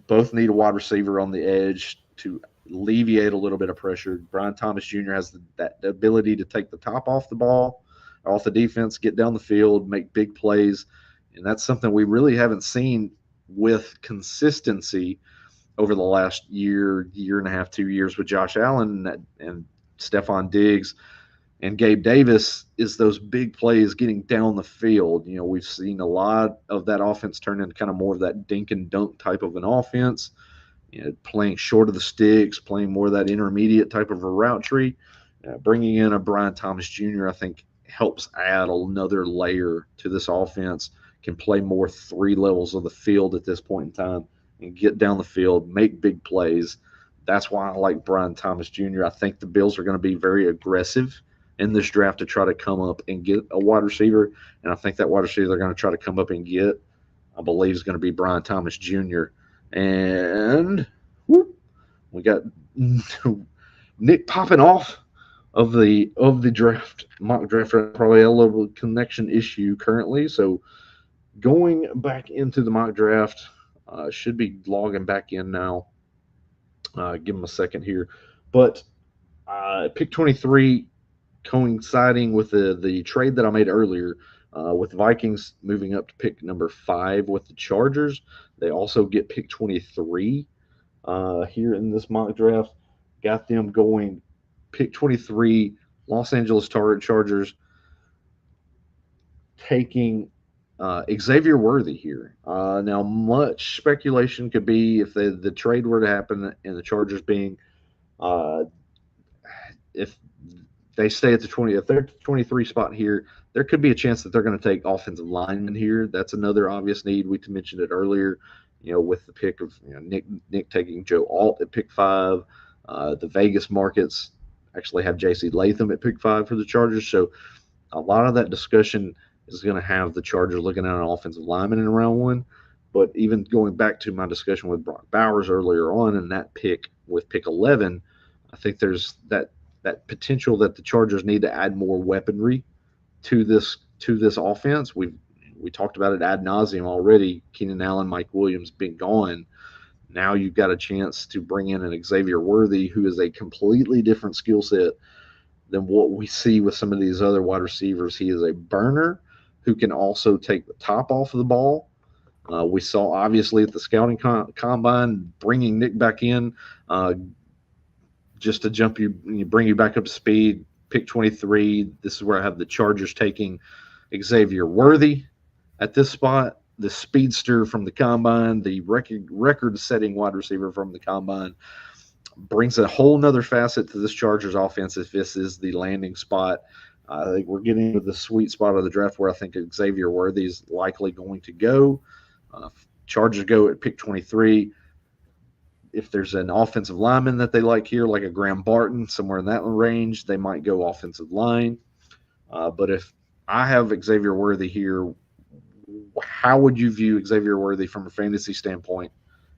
Both need a wide receiver on the edge to alleviate a little bit of pressure. Brian Thomas Jr. has the ability to take the top off the ball, off the defense, get down the field, make big plays. And that's something we really haven't seen with consistency over the last year and a half, 2 years with Josh Allen and Stephon Diggs and Gabe Davis, is those big plays getting down the field. We've seen a lot of that offense turn into kind of more of that dink and dunk type of an offense, playing short of the sticks, playing more of that intermediate type of a route tree. Bringing in a Brian Thomas Jr., I think, helps add another layer to this offense, can play more 3 levels of the field at this point in time and get down the field, make big plays. That's why I like Brian Thomas Jr. I think the Bills are going to be very aggressive in this draft to try to come up and get a wide receiver. And I think that wide receiver they're going to try to come up and get, I believe, is going to be Brian Thomas Jr. And we got Nick popping off of the draft, mock draft. Probably a little connection issue currently. So going back into the mock draft, should be logging back in now. Give him a second here. But pick 23, coinciding with the trade that I made earlier, with the Vikings moving up to pick number 5 with the Chargers. They also get pick 23 here in this mock draft. Got them going pick 23, Los Angeles Chargers, taking Xavier Worthy here. Now, much speculation could be if the trade were to happen and the Chargers being, if they stay at the 20, if they're 23 spot here, there could be a chance that they're going to take offensive linemen here. That's another obvious need. We mentioned it earlier, with the pick of Nick taking Joe Alt at pick 5. The Vegas markets actually have J.C. Latham at pick 5 for the Chargers. So a lot of that discussion is going to have the Chargers looking at an offensive lineman in round 1. But even going back to my discussion with Brock Bowers earlier on, and that pick with pick 11, I think there's that potential that the Chargers need to add more weaponry to this offense. We talked about it ad nauseum already. Keenan Allen, Mike Williams being gone. Now you've got a chance to bring in an Xavier Worthy, who is a completely different skill set than what we see with some of these other wide receivers. He is a burner who can also take the top off of the ball. We saw, obviously, at the scouting combine, bringing Nick back in just to bring you back up to speed. Pick 23. This is where I have the Chargers taking Xavier Worthy at this spot. The speedster from the combine, the record-setting wide receiver from the combine, brings a whole nother facet to this Chargers offense if this is the landing spot. I think we're getting to the sweet spot of the draft where I think Xavier Worthy is likely going to go. Chargers go at pick 23. If there's an offensive lineman that they like here, like a Graham Barton, somewhere in that range, they might go offensive line. But if I have Xavier Worthy here, how would you view Xavier Worthy from a fantasy standpoint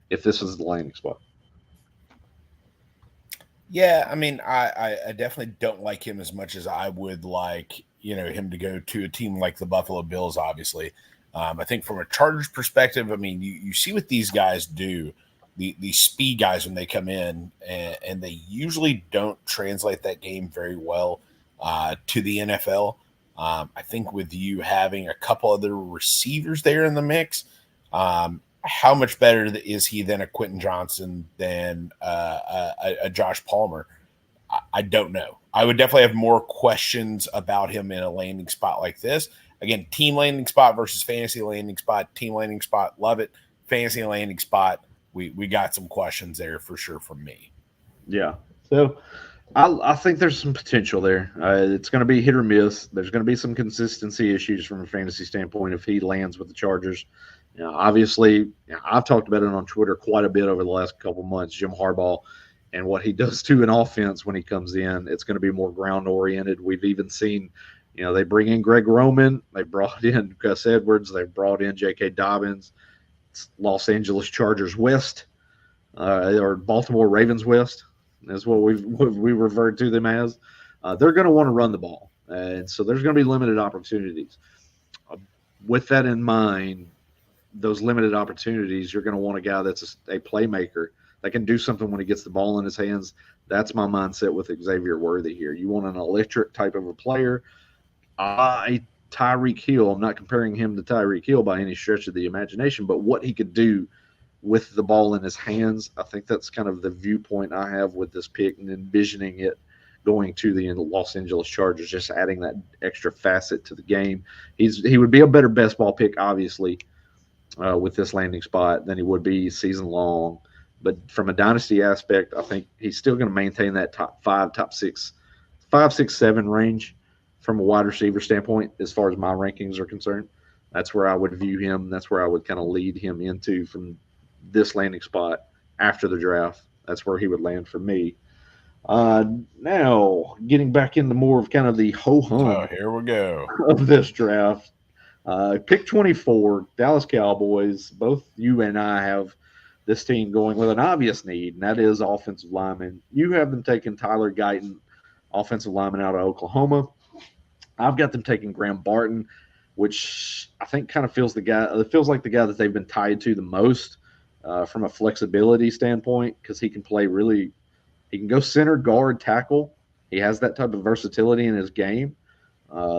if this is the landing spot? Yeah, I mean, I definitely don't like him as much as I would like, him to go to a team like the Buffalo Bills, obviously. I think from a Chargers perspective, I mean, you see what these guys do, these speed guys when they come in, and they usually don't translate that game very well to the NFL. I think with you having a couple other receivers there in the mix, how much better is he than a Quentin Johnson, than a Josh Palmer? I don't know. I would definitely have more questions about him in a landing spot like this. Again, team landing spot versus fantasy landing spot. Team landing spot, love it. Fantasy landing spot, we got some questions there for sure from me. Yeah. So I think there's some potential there. It's going to be hit or miss. There's going to be some consistency issues from a fantasy standpoint if he lands with the Chargers. Obviously, I've talked about it on Twitter quite a bit over the last couple months. Jim Harbaugh and what he does to an offense when he comes in, it's going to be more ground oriented. We've even seen, they bring in Greg Roman, they brought in Gus Edwards, they brought in J.K. Dobbins, Los Angeles Chargers West, or Baltimore Ravens West, is what we referred to them as. They're going to want to run the ball, and so there's going to be limited opportunities. With that in mind, those limited opportunities, you're going to want a guy that's a playmaker that can do something when he gets the ball in his hands. That's my mindset with Xavier Worthy here. You want an electric type of a player. Tyreek Hill, I'm not comparing him to Tyreek Hill by any stretch of the imagination, but what he could do with the ball in his hands, I think that's kind of the viewpoint I have with this pick and envisioning it going to the Los Angeles Chargers, just adding that extra facet to the game. He would be a better best ball pick, obviously, with this landing spot than he would be season long. But from a dynasty aspect, I think he's still going to maintain that top 5, top 6, 5, 6, 7 range from a wide receiver standpoint as far as my rankings are concerned. That's where I would view him. That's where I would kind of lead him into from this landing spot after the draft. That's where he would land for me. Now, getting back into more of kind of the ho-hum here we go of this draft. Pick 24, Dallas Cowboys. Both you and I have this team going with an obvious need, and that is offensive lineman. You have them taking Tyler Guyton, offensive lineman out of Oklahoma. I've got them taking Graham Barton, which I think kind of feels like the guy that they've been tied to the most from a flexibility standpoint, because he can play really – he can go center, guard, tackle. He has that type of versatility in his game.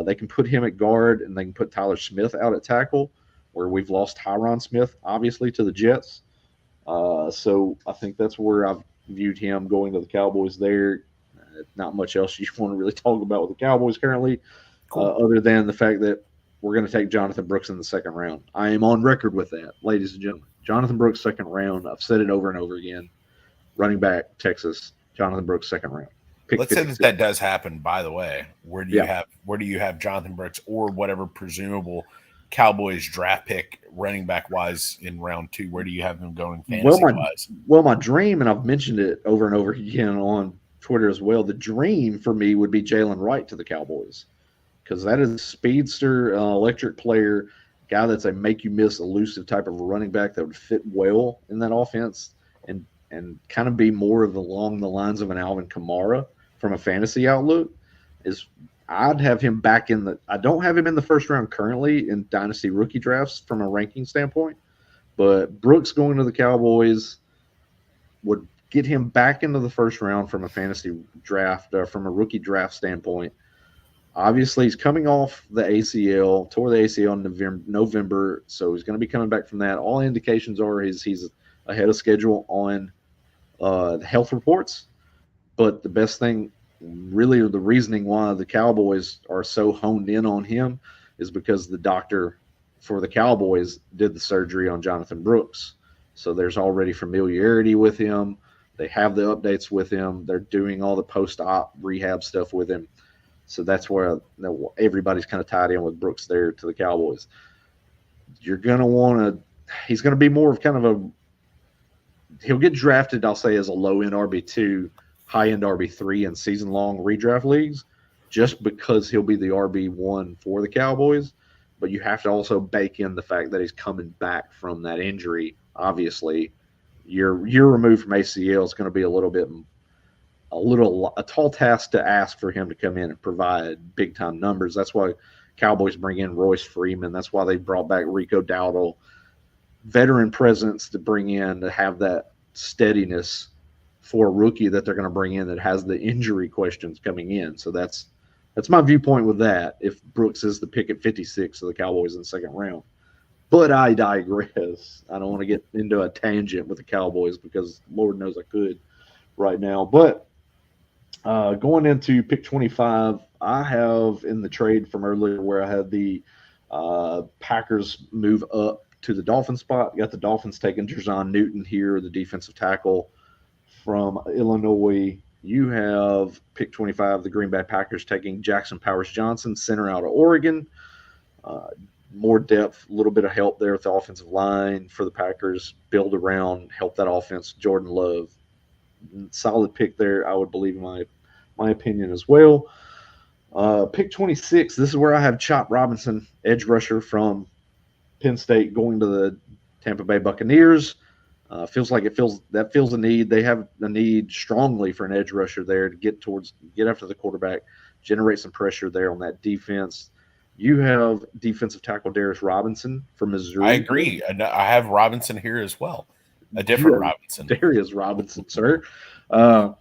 They can put him at guard, and they can put Tyler Smith out at tackle, where we've lost Tyron Smith, obviously, to the Jets. So I think that's where I've viewed him going to the Cowboys there. Not much else you want to really talk about with the Cowboys currently, other than the fact that we're going to take Jonathan Brooks in the second round. I am on record with that, ladies and gentlemen. Jonathan Brooks, second round. I've said it over and over again. Running back, Texas, Jonathan Brooks, second round. Let's say that does happen. By the way, where do you have Jonathan Brooks or whatever presumable Cowboys draft pick running back wise in round 2? Where do you have them going fantasy wise? Well, my dream, and I've mentioned it over and over again on Twitter as well. The dream for me would be Jalen Wright to the Cowboys, because that is a speedster, electric player, guy that's a make you miss, elusive type of a running back that would fit well in that offense and kind of be more of along the lines of an Alvin Kamara from a fantasy outlook. I'd have him back I don't have him in the first round currently in dynasty rookie drafts from a ranking standpoint, but Brooks going to the Cowboys would get him back into the first round from a fantasy draft, from a rookie draft standpoint. Obviously, he's coming off the ACL, tore the ACL in November, so he's going to be coming back from that. All indications are he's ahead of schedule on the health reports. But the best thing, really, the reasoning why the Cowboys are so honed in on him is because the doctor for the Cowboys did the surgery on Jonathan Brooks. So there's already familiarity with him. They have the updates with him. They're doing all the post-op rehab stuff with him. So that's where everybody's kind of tied in with Brooks there to the Cowboys. You're going to want to – he's going to be more of kind of he'll get drafted, I'll say, as a low-end RB2, high-end RB3 in season-long redraft leagues, just because he'll be the RB1 for the Cowboys. But you have to also bake in the fact that he's coming back from that injury. Obviously, year removed from ACL is going to be a tall task to ask for him to come in and provide big-time numbers. That's why Cowboys bring in Royce Freeman. That's why they brought back Rico Dowdle. Veteran presence to bring in to have that steadiness for a rookie that they're going to bring in that has the injury questions coming in. So that's my viewpoint with that, if Brooks is the pick at 56 of the Cowboys in the second round. But I digress. I don't want to get into a tangent with the Cowboys because Lord knows I could right now. But going into pick 25, I have in the trade from earlier where I had the Packers move up to the Dolphins spot. Got the Dolphins taking Jer'Zhan Newton here, the defensive tackle from Illinois. You have pick 25, the Green Bay Packers taking Jackson Powers Johnson, center out of Oregon. more depth, a little bit of help there with the offensive line for the Packers. Build around, help that offense. Jordan Love, solid pick there. I would believe in my opinion as well. Pick 26. This is where I have Chop Robinson, edge rusher from Penn State, going to the Tampa Bay Buccaneers. Feels a need. They have the need strongly for an edge rusher there to get after the quarterback, generate some pressure there on that defense. You have defensive tackle Darius Robinson from Missouri. I agree. I have Robinson here as well. A different Robinson. Darius Robinson, sir. So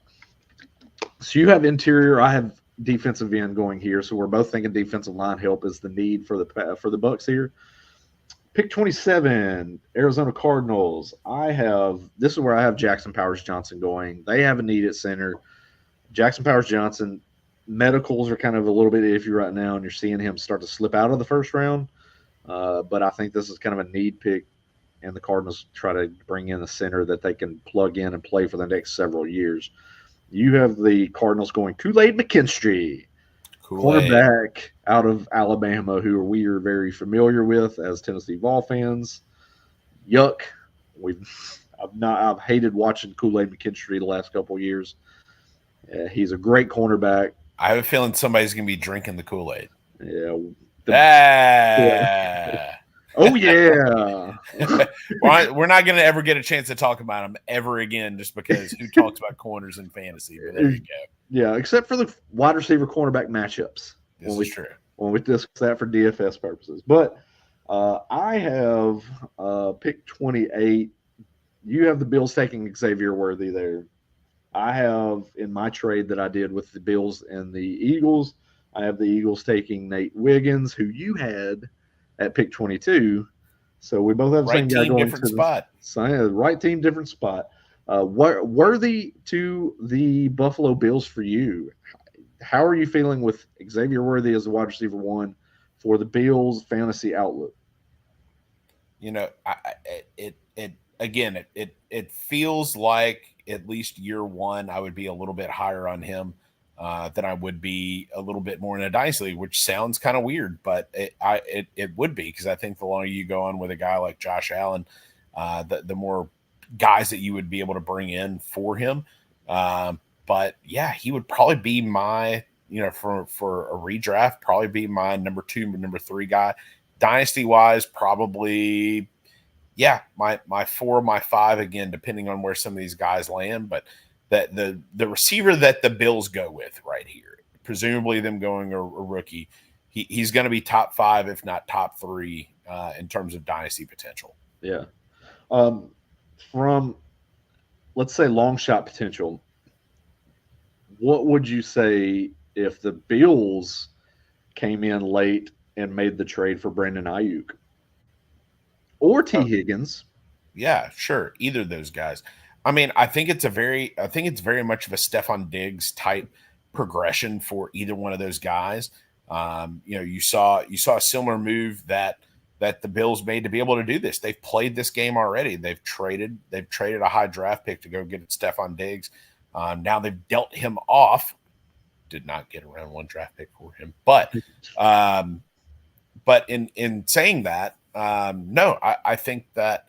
you have interior. I have defensive end going here. So we're both thinking defensive line help is the need for the Bucks here. Pick 27, Arizona Cardinals. This is where I have Jackson Powers Johnson going. They have a need at center. Jackson Powers Johnson, medicals are kind of a little bit iffy right now, and you're seeing him start to slip out of the first round. But I think this is kind of a need pick, and the Cardinals try to bring in a center that they can plug in and play for the next several years. You have the Cardinals going Kool-Aid McKinstry, cornerback out of Alabama, who we are very familiar with as Tennessee Vol fans. Yuck. I've hated watching Kool-Aid McKinstry the last couple of years. He's a great cornerback. I have a feeling somebody's going to be drinking the Kool-Aid. Yeah. Oh, yeah. We're not going to ever get a chance to talk about him ever again just because who talks about corners in fantasy? But there you go. Yeah, except for the wide receiver cornerback matchups. This is true. When we discuss that for DFS purposes. But I have pick 28. You have the Bills taking Xavier Worthy there. I have in my trade that I did with the Bills and the Eagles, I have the Eagles taking Nate Wiggins, who you had at pick 22. So we both have the same guy going different spot. Right team, different spot. Worthy to the Buffalo Bills for you. How are you feeling with Xavier Worthy as the wide receiver one for the Bills fantasy outlook? You know, it feels like at least year one, I would be a little bit higher on him than I would be a little bit more in a dynasty league, which sounds kind of weird, but it would be, because I think the longer you go on with a guy like Josh Allen, the more guys that you would be able to bring in for him. But yeah, he would probably be my, for a redraft, probably be my number 2, number 3 guy. Dynasty wise, probably, yeah, my 4, my 5 again, depending on where some of these guys land. But that the receiver that the Bills go with right here, presumably them going a rookie, he's going to be top 5, if not top 3, in terms of dynasty potential. Yeah. From, let's say, long shot potential, what would you say if the Bills came in late and made the trade for Brandon Ayuk or T. Higgins? Yeah, sure. Either of those guys. I mean, I think it's very much of a Stephon Diggs type progression for either one of those guys. You saw a similar move that the Bills made to be able to do this. They've played this game already. They've traded a high draft pick to go get Stephon Diggs. Now they've dealt him off. Did not get around 1 draft pick for him, but in saying that, no, I think that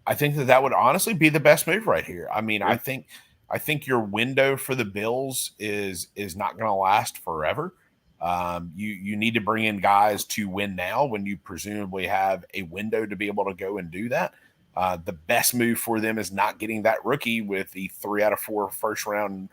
would honestly be the best move right here. I mean, I think your window for the Bills is not going to last forever. You need to bring in guys to win now when you presumably have a window to be able to go and do that. The best move for them is not getting that rookie with the 3 out of 4 first round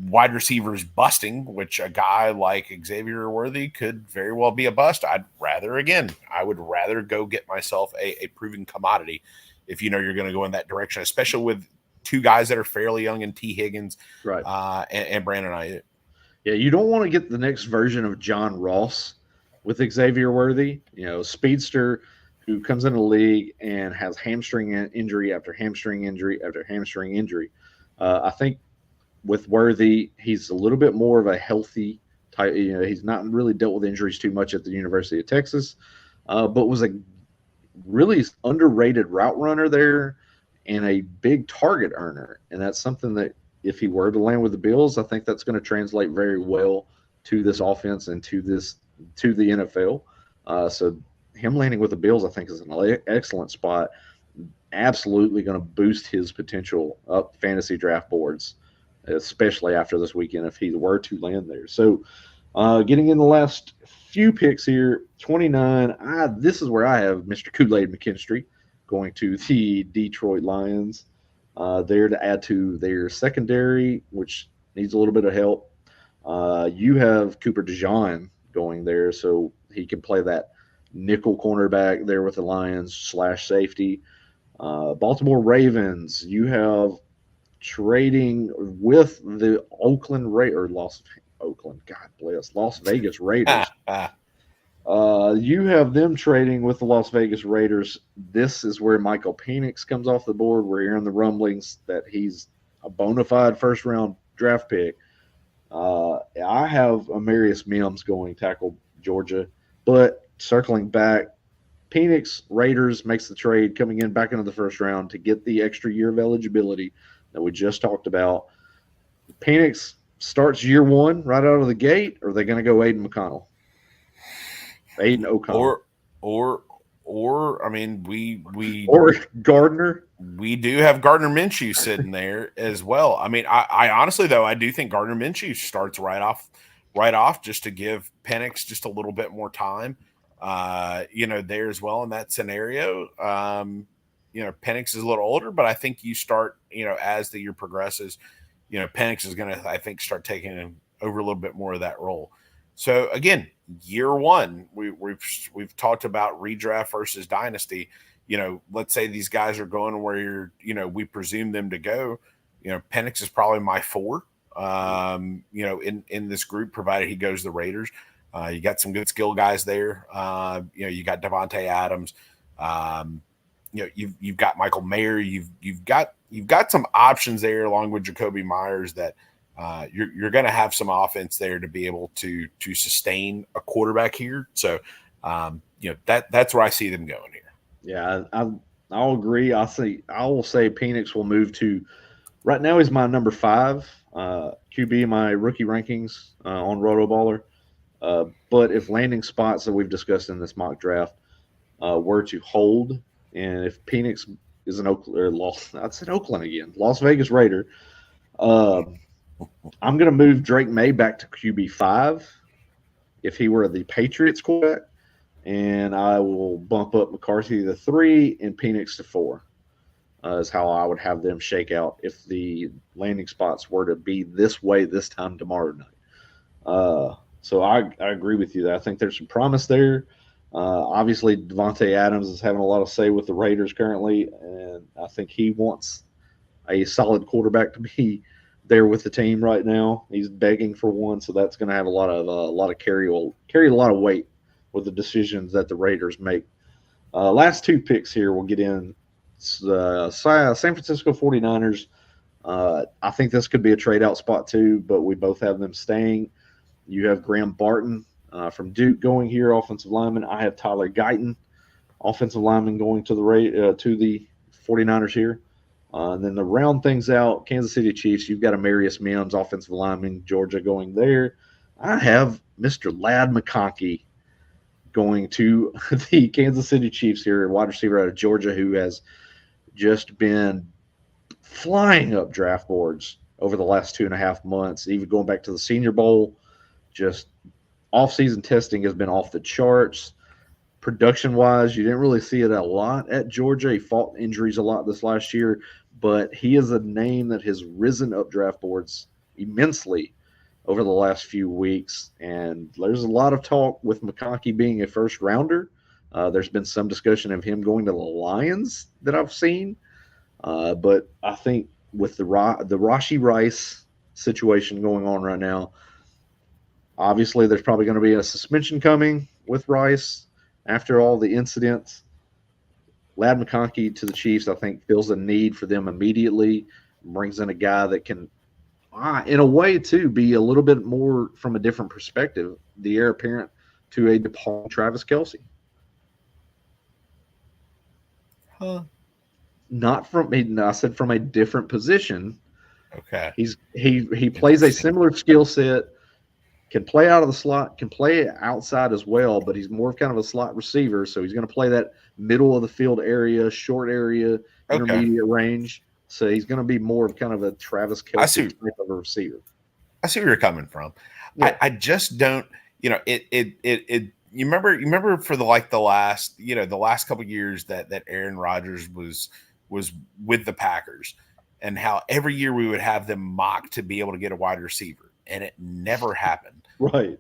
wide receivers busting, which a guy like Xavier Worthy could very well be a bust. I would rather go get myself a proven commodity if you're going to go in that direction, especially with 2 guys that are fairly young in T. Higgins, right, and Brandon Ayuk. Yeah, you don't want to get the next version of John Ross with Xavier Worthy, speedster who comes in the league and has hamstring injury after hamstring injury after hamstring injury. I think with Worthy, he's a little bit more of a healthy type. He's not really dealt with injuries too much at the University of Texas, but was a really underrated route runner there and a big target earner. And that's something that if he were to land with the Bills, I think that's going to translate very well to this offense and to the NFL. So him landing with the Bills, I think, is an excellent spot. Absolutely going to boost his potential up fantasy draft boards, especially after this weekend if he were to land there. So, getting in the last few picks here, 29. This is where I have Mr. Kool-Aid McKinstry going to the Detroit Lions. There to add to their secondary, which needs a little bit of help. You have Cooper DeJean going there, so he can play that nickel cornerback there with the Lions / safety. Baltimore Ravens, you have trading with the Las Vegas Raiders. You have them trading with the Las Vegas Raiders. This is where Michael Penix comes off the board. We're hearing the rumblings that he's a bona fide first round draft pick. I have Amarius Mims going tackle Georgia, but circling back, Penix Raiders makes the trade coming in back into the first round to get the extra year of eligibility that we just talked about. Penix starts year one right out of the gate, or are they going to go Aiden McConnell? Aiden O'Connell. Or I mean, we or Gardner. We do have Gardner Minshew sitting there as well. I mean, I honestly though I do think Gardner Minshew starts right off just to give Penix just a little bit more time. There as well in that scenario. Penix is a little older, but I think you start, as the year progresses, Penix is going to, I think, start taking over a little bit more of that role. So again, year one, we've talked about redraft versus dynasty. Let's say these guys are going where we presume them to go. Penix is probably my 4. In this group, provided he goes to the Raiders. You got some good skill guys there. You got Devontae Adams. You've got Michael Mayer. You've got some options there along with Jacoby Myers that you're going to have some offense there to be able to sustain a quarterback here. So that's where I see them going here. Yeah, I'll agree. I will say Penix will move to. Right now, he's my number 5 QB in my rookie rankings on Rotoballer. But if landing spots that we've discussed in this mock draft were to hold, and if Penix is an Oakland again, Las Vegas Raider, I'm going to move Drake May back to QB 5 if he were the Patriots quarterback, and I will bump up McCarthy to 3 and Penix to 4. Is how I would have them shake out if the landing spots were to be this way this time tomorrow night. So I agree with you. I think there's some promise there. Obviously, Devontae Adams is having a lot of say with the Raiders currently, and I think he wants a solid quarterback to be there with the team right now. He's begging for one, so that's going to have a lot of carry a lot of weight with the decisions that the Raiders make. Last 2 picks here, we'll get in. San Francisco 49ers. I think this could be a trade-out spot too, but we both have them staying. You have Graham Barton from Duke going here, offensive lineman. I have Tyler Guyton, offensive lineman, going to the 49ers here. And then to round things out, Kansas City Chiefs, you've got Amarius Mims, offensive lineman, Georgia, going there. I have Mr. Ladd McConkey going to the Kansas City Chiefs here, wide receiver out of Georgia, who has just been flying up draft boards over the last 2.5 months, even going back to the Senior Bowl. Just off-season testing has been off the charts. Production-wise, you didn't really see it a lot at Georgia. He fought injuries a lot this last year, but he is a name that has risen up draft boards immensely over the last few weeks. And there's a lot of talk with McConkey being a first-rounder. There's been some discussion of him going to the Lions that I've seen. But I think with the Rashee Rice situation going on right now, obviously there's probably going to be a suspension coming with Rice after all the incidents. Ladd McConkey to the Chiefs, I think, feels a need for them immediately, brings in a guy that can, in a way, too, be a little bit more from a different perspective, the heir apparent to a departing Travis Kelce. Huh. Not from, I said from a different position. Okay. He plays a similar skill set. can play out of the slot, can play outside as well, but he's more of kind of a slot receiver. So he's going to play that middle of the field area, short area, Okay. intermediate range. So he's going to be more of kind of a Travis Kelce type of a receiver. I see where you're coming from. Yeah. I just don't, it you remember for the last, the last couple of years that Aaron Rodgers was with the Packers, and how every year we would have them mocked to be able to get a wide receiver, and it never happened. Right.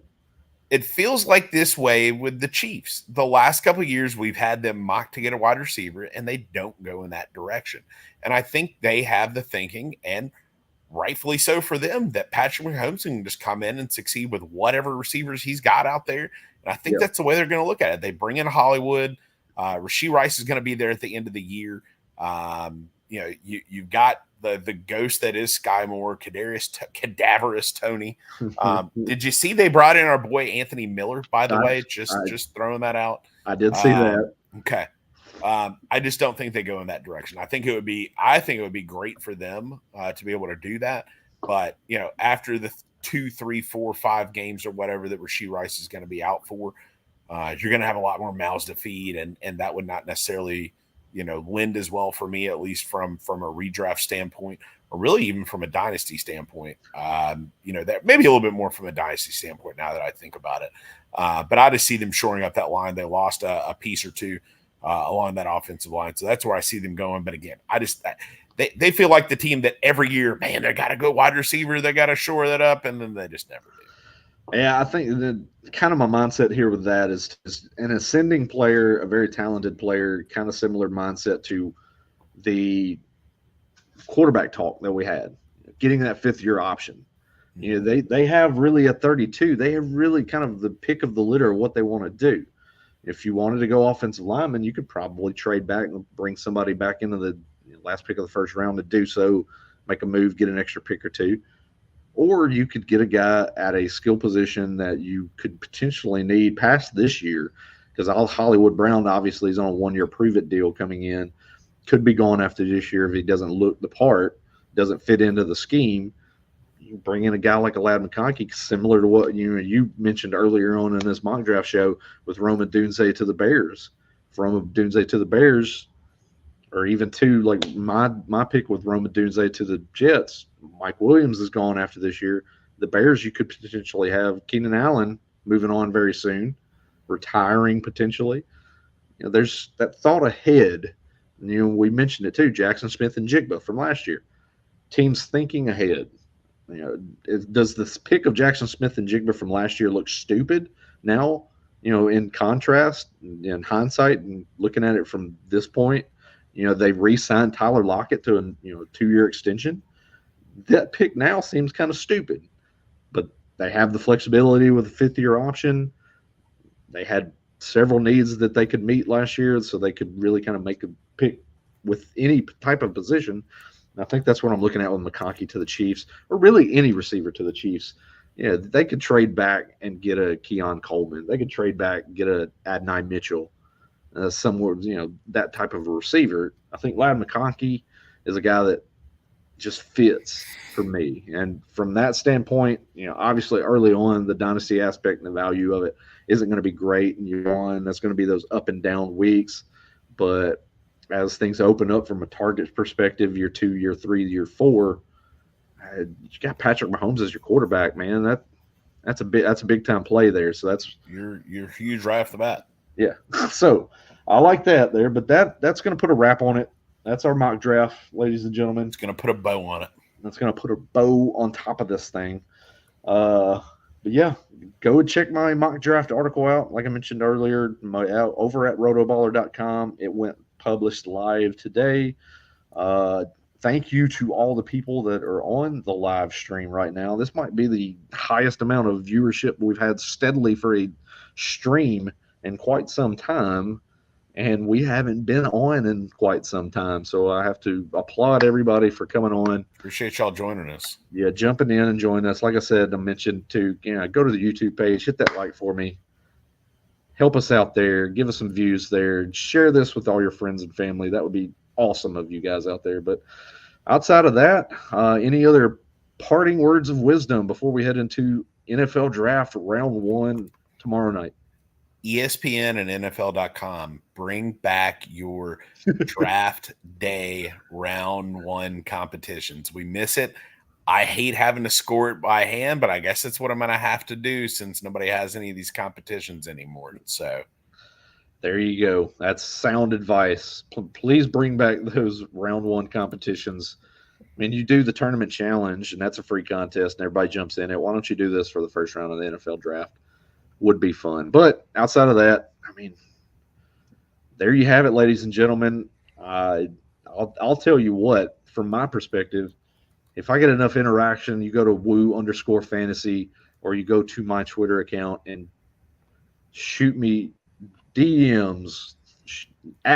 It feels like this way with the Chiefs. The last couple of years we've had them mocked to get a wide receiver, and they don't go in that direction. And I think they have the thinking, and rightfully so for them, that Patrick Mahomes can just come in and succeed with whatever receivers he's got out there. And I think that's the way they're going to look at it. They bring in Hollywood. Rashee Rice is going to be there at the end of the year. You've got the ghost that is Sky Moore, cadaverous Tony. Did you see they brought in our boy Anthony Miller, by the way? Just throwing that out. I did see that. Okay. I just don't think they go in that direction. I think it would be great for them to be able to do that. But, after the 2, 3, 4, 5 games or whatever that Rashee Rice is going to be out for, you're going to have a lot more mouths to feed. And that would not necessarily, lend as well for me, at least from a redraft standpoint, or really even from a dynasty standpoint. That maybe a little bit more from a dynasty standpoint now that I think about it. But I just see them shoring up that line. They lost a piece or two along that offensive line. So that's where I see them going. But again, they feel like the team that every year, man, they got to go wide receiver. They got to shore that up. And then they just never do. Yeah, I think that kind of my mindset here with that is an ascending player, a very talented player, kind of similar mindset to the quarterback talk that we had, getting that 5th-year option. They have really a 32. They have really kind of the pick of the litter of what they want to do. If you wanted to go offensive lineman, you could probably trade back and bring somebody back into the last pick of the first round to do so, make a move, get an extra pick or two. Or you could get a guy at a skill position that you could potentially need past this year, because Hollywood Brown obviously is on a 1-year prove-it deal coming in. Could be gone after this year if he doesn't look the part, doesn't fit into the scheme. You bring in a guy like Ladd McConkey, similar to what you mentioned earlier on in this mock draft show with Rome Odunze to the Bears. From Odunze to the Bears, or even to like my pick with Rome Odunze to the Jets. Mike Williams is gone after this year. The Bears, you could potentially have Keenan Allen moving on very soon, retiring potentially. There's that thought ahead. We mentioned it too, Jackson Smith and Jigba from last year. Teams thinking ahead. Does this pick of Jackson Smith and Jigba from last year look stupid now? In contrast, in hindsight, and looking at it from this point, they re-signed Tyler Lockett to a 2-year extension. That pick now seems kind of stupid, but they have the flexibility with a 5th-year option. They had several needs that they could meet last year, so they could really kind of make a pick with any type of position. And I think that's what I'm looking at with McConkey to the Chiefs, or really any receiver to the Chiefs. They could trade back and get a Keon Coleman. They could trade back and get a Adonai Mitchell, somewhere, that type of a receiver. I think Ladd McConkey is a guy that just fits for me. And from that standpoint, obviously early on, the dynasty aspect and the value of it isn't going to be great in year one. That's going to be those up and down weeks. But as things open up from a target perspective, year 2, year 3, year 4, you got Patrick Mahomes as your quarterback, man. That's a big time play there. So that's you're huge right off the bat. Yeah. So I like that there, but that's going to put a wrap on it. That's our mock draft, ladies and gentlemen. It's going to put a bow on it. That's going to put a bow on top of this thing. But yeah, go and check my mock draft article out. Like I mentioned earlier, over at rotoballer.com. It went published live today. Thank you to all the people that are on the live stream right now. This might be the highest amount of viewership we've had steadily for a stream in quite some time. And we haven't been on in quite some time. So I have to applaud everybody for coming on. Appreciate y'all joining us. Yeah, jumping in and joining us. Like I said, I mentioned to go to the YouTube page, hit that like for me. Help us out there. Give us some views there. Share this with all your friends and family. That would be awesome of you guys out there. But outside of that, any other parting words of wisdom before we head into NFL Draft Round 1 tomorrow night. ESPN and NFL.com, bring back your draft day round 1 competitions. We miss it. I hate having to score it by hand, but I guess that's what I'm going to have to do since nobody has any of these competitions anymore. So there you go. That's sound advice. Please bring back those round 1 competitions. I mean, you do the tournament challenge, and that's a free contest, and everybody jumps in it. Why don't you do this for the first round of the NFL draft? Would be fun. But outside of that, I mean, there you have it, ladies and gentlemen. I'll tell you what, from my perspective, if I get enough interaction, you go to woo_fantasy or you go to my Twitter account and shoot me DMs,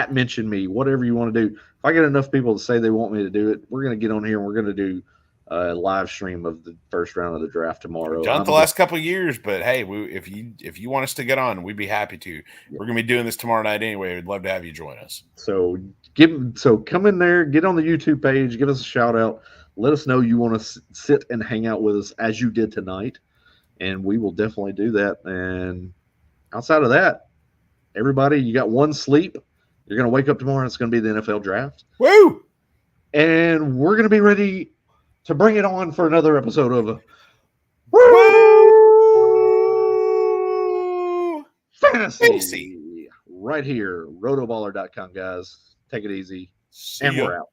mention me, whatever you want to do. If I get enough people to say they want me to do it, we're going to get on here and we're going to do a live stream of the first round of the draft tomorrow. Done it the last couple of years, but hey, if you want us to get on, we'd be happy to. We're going to be doing this tomorrow night anyway. We'd love to have you join us. So come in there, get on the YouTube page, give us a shout out. Let us know you want to sit and hang out with us as you did tonight, and we will definitely do that. And outside of that, everybody, you got one sleep. You're going to wake up tomorrow, and it's going to be the NFL draft. Woo! And we're going to be ready to bring it on for another episode of Woo! Fantasy. Right here, rotoballer.com, guys. Take it easy. See and ya. we're out.